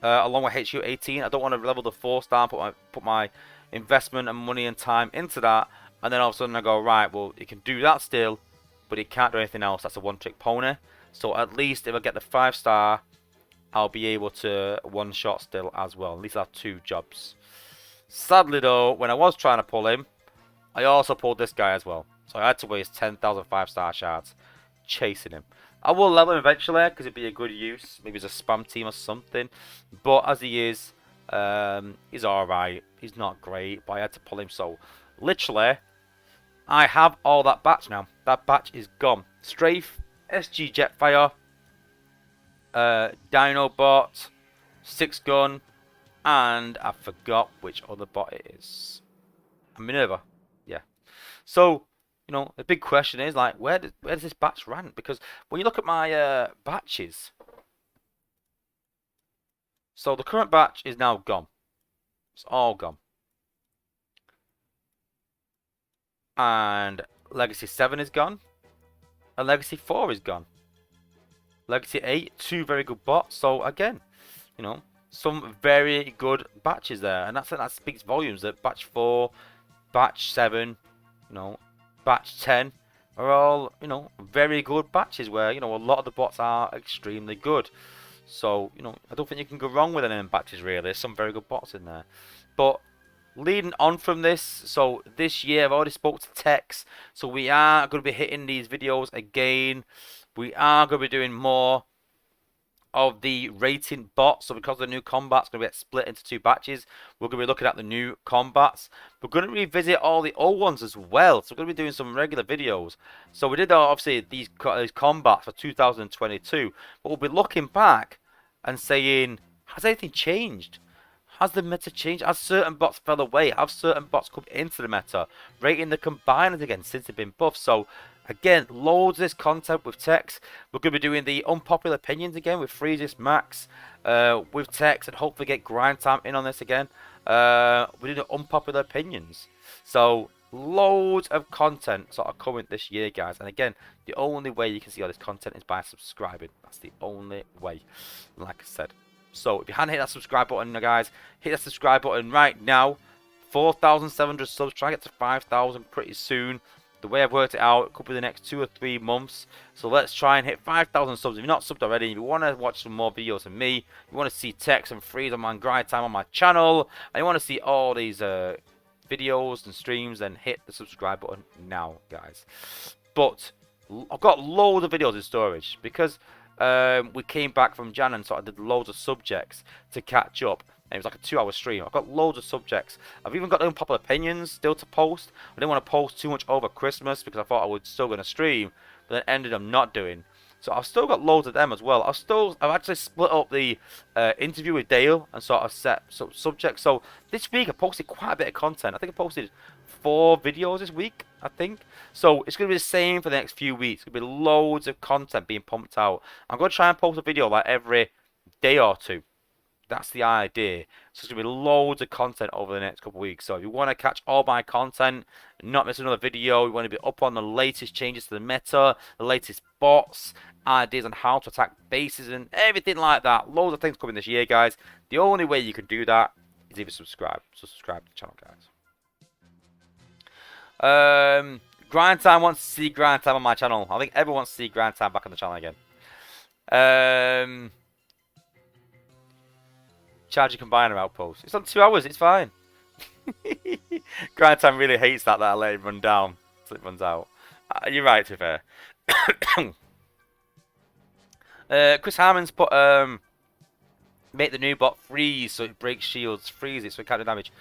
along with HU18. I don't want to level the 4-star, put my investment and money and time into that, and then all of a sudden I go, right, well, it can do that still, but it can't do anything else. That's a one-trick pony. So at least if I get the 5-star, I'll be able to one-shot still as well. At least I'll have 2 jobs. Sadly though, when I was trying to pull him, I also pulled this guy as well. So I had to waste 10,000 5-star shards chasing him. I will level him eventually because it'd be a good use. Maybe as a spam team or something. But as he is, he's alright. He's not great, but I had to pull him. So literally, I have all that batch now. That batch is gone. Strafe, SG Jetfire, Dinobot, 6-gun, and I forgot which other bot it is. Minerva. Yeah. So, you know, the big question is, like, where does this batch rank? Because when you look at my batches, so the current batch is now gone. It's all gone. And Legacy 7 is gone. And Legacy 4 is gone. Legacy 8, 2 very good bots. So, again, you know, some very good batches there. And that speaks volumes that batch 4, batch 7, you know, batch 10 are all, you know, very good batches where, you know, a lot of the bots are extremely good. So, you know, I don't think you can go wrong with any of them batches really. There's some very good bots in there. But leading on from this, so this year I've already spoke to Tex. So we are going to be hitting these videos again. We are going to be doing more of the rating bots. So because the new combat's going to get split into 2 batches, we're going to be looking at the new combats. We're going to revisit all the old ones as well. So we're going to be doing some regular videos. So we did obviously these combats for 2022, but we'll be looking back and saying, has anything changed? Has the meta changed? Has certain bots fell away? Have certain bots come into the meta? Rating the combiners again since they've been buffed. So again, loads of this content with Tex. We're going to be doing the unpopular opinions again with Freezes Max, with Tex, and hopefully get Grind Time in on this again. We're doing the unpopular opinions. So loads of content sort of coming this year, guys. And again, the only way you can see all this content is by subscribing. That's the only way, like I said. So if you hadn't hit that subscribe button, guys, hit that subscribe button right now. 4,700 subs. Try to get to 5,000 pretty soon. The way I've worked it out, it could be the next 2 or 3 months. So let's try and hit 5,000 subs. If you're not subbed already, if you want to watch some more videos of me, you want to see Tex and Freeze on my Grind Time on my channel, and you want to see all these videos and streams, then hit the subscribe button now, guys. But I've got loads of videos in storage because we came back from Jan and sort of did loads of subjects to catch up. And it was like a 2-hour stream. I've got loads of subjects. I've even got unpopular opinions still to post. I didn't want to post too much over Christmas because I thought I was still going to stream, but then ended up not doing. So I've still got loads of them as well. I've actually split up the interview with Dale and sort of set some subjects. So this week I posted quite a bit of content. I think I posted 4 videos this week, I think. So it's going to be the same for the next few weeks. It's going to be loads of content being pumped out. I'm going to try and post a video like every day or 2. That's the idea. So it's going to be loads of content over the next couple of weeks. So if you want to catch all my content, not miss another video, you want to be up on the latest changes to the meta, the latest bots, ideas on how to attack bases and everything like that. Loads of things coming this year, guys. The only way you can do that is either subscribe. So subscribe to the channel, guys. Grind Time wants to see Grind Time on my channel. I think everyone wants to see Grind Time back on the channel again. Charge your combiner outpost. It's on 2 hours, it's fine. Grind Time really hates that I let it run down until it runs out. You're right, to be fair. Chris Harmon's put make the new bot freeze so it breaks shields, freeze it so it can't do damage.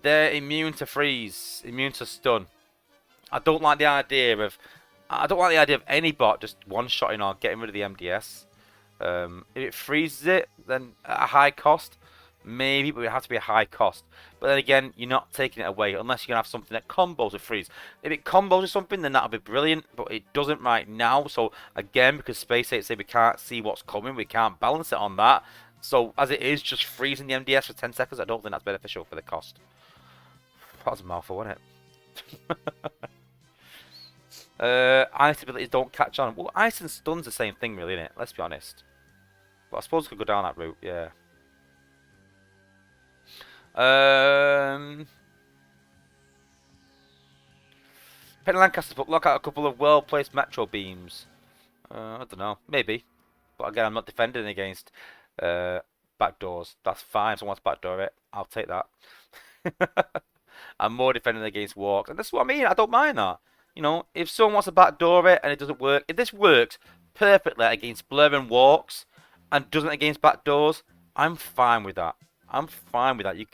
They're immune to freeze, immune to stun. I don't like the idea of any bot just one-shotting or getting rid of the MDS. If it freezes it, then at a high cost, maybe, but it would have to be a high cost. But then again, you're not taking it away unless you're going to have something that combos with freeze. If it combos with something, then that'll be brilliant, but it doesn't right now. So again, because Space 8 say we can't see what's coming, we can't balance it on that. So as it is, just freezing the MDS for 10 seconds, I don't think that's beneficial for the cost. That was a mouthful, wasn't it? Ice abilities don't catch on. Well, ice and stun's the same thing, really, isn't it? Let's be honest. But I suppose we could go down that route, yeah. Penny Lancaster put lock out a couple of well-placed metro beams. I don't know, maybe. But again, I'm not defending against backdoors. That's fine. If someone wants to backdoor it, I'll take that. I'm more defending against walks, and that's what I mean. I don't mind that. You know, if someone wants to backdoor it and it doesn't work, if this works perfectly against blurring walks and doesn't against backdoors, I'm fine with that. I'm fine with that. You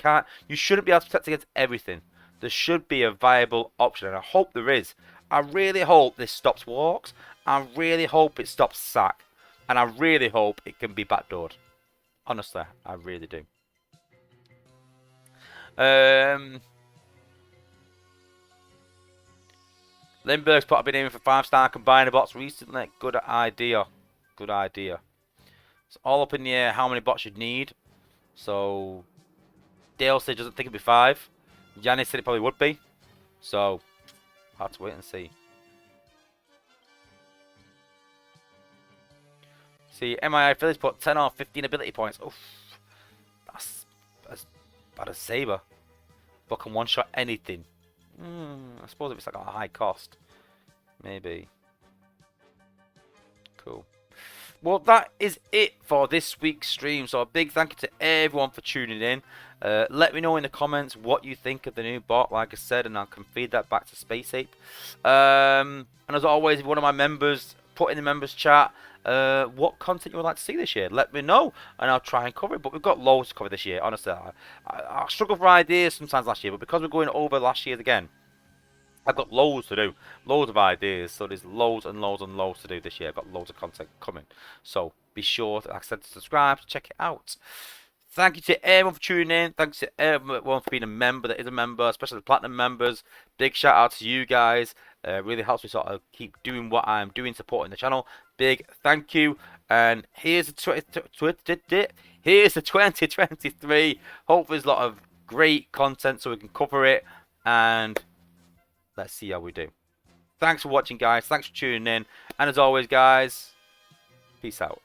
shouldn't be able to protect against everything. There should be a viable option, and I hope there is. I really hope this stops walks. I really hope it stops sack, and I really hope it can be backdoored. Honestly, I really do. Lindbergh's put, I've been aiming for 5-star combiner bots recently. Good idea. Good idea. It's all up in the air how many bots you'd need. So, Dale said he doesn't think it'd be 5. Yanis said it probably would be. So, I'll have to wait and see. See, MII Phillies put 10 or 15 ability points. Oof. That's as bad as Saber. But can one-shot anything. I suppose if it's like a high cost. Maybe. Cool. Well, that is it for this week's stream. So a big thank you to everyone for tuning in. Let me know in the comments what you think of the new bot, like I said, and I can feed that back to Space Ape. And as always, if one of my members, put in the members chat what content you would like to see this year. Let me know, and I'll try and cover it. But we've got loads to cover this year. Honestly, I struggle for ideas sometimes last year, but because we're going over last year's again, I've got loads to do, loads of ideas. So there's loads and loads and loads to do this year. I've got loads of content coming. So be sure to, like I said, to subscribe, to check it out. Thank you to everyone for tuning in. Thanks to everyone for being a member that is a member, especially the platinum members. Big shout out to you guys. Really helps me sort of keep doing what I'm doing, supporting the channel. Big thank you. And here's the 2023. Hopefully there's a lot of great content so we can cover it. And let's see how we do. Thanks for watching, guys. Thanks for tuning in. And as always, guys, peace out.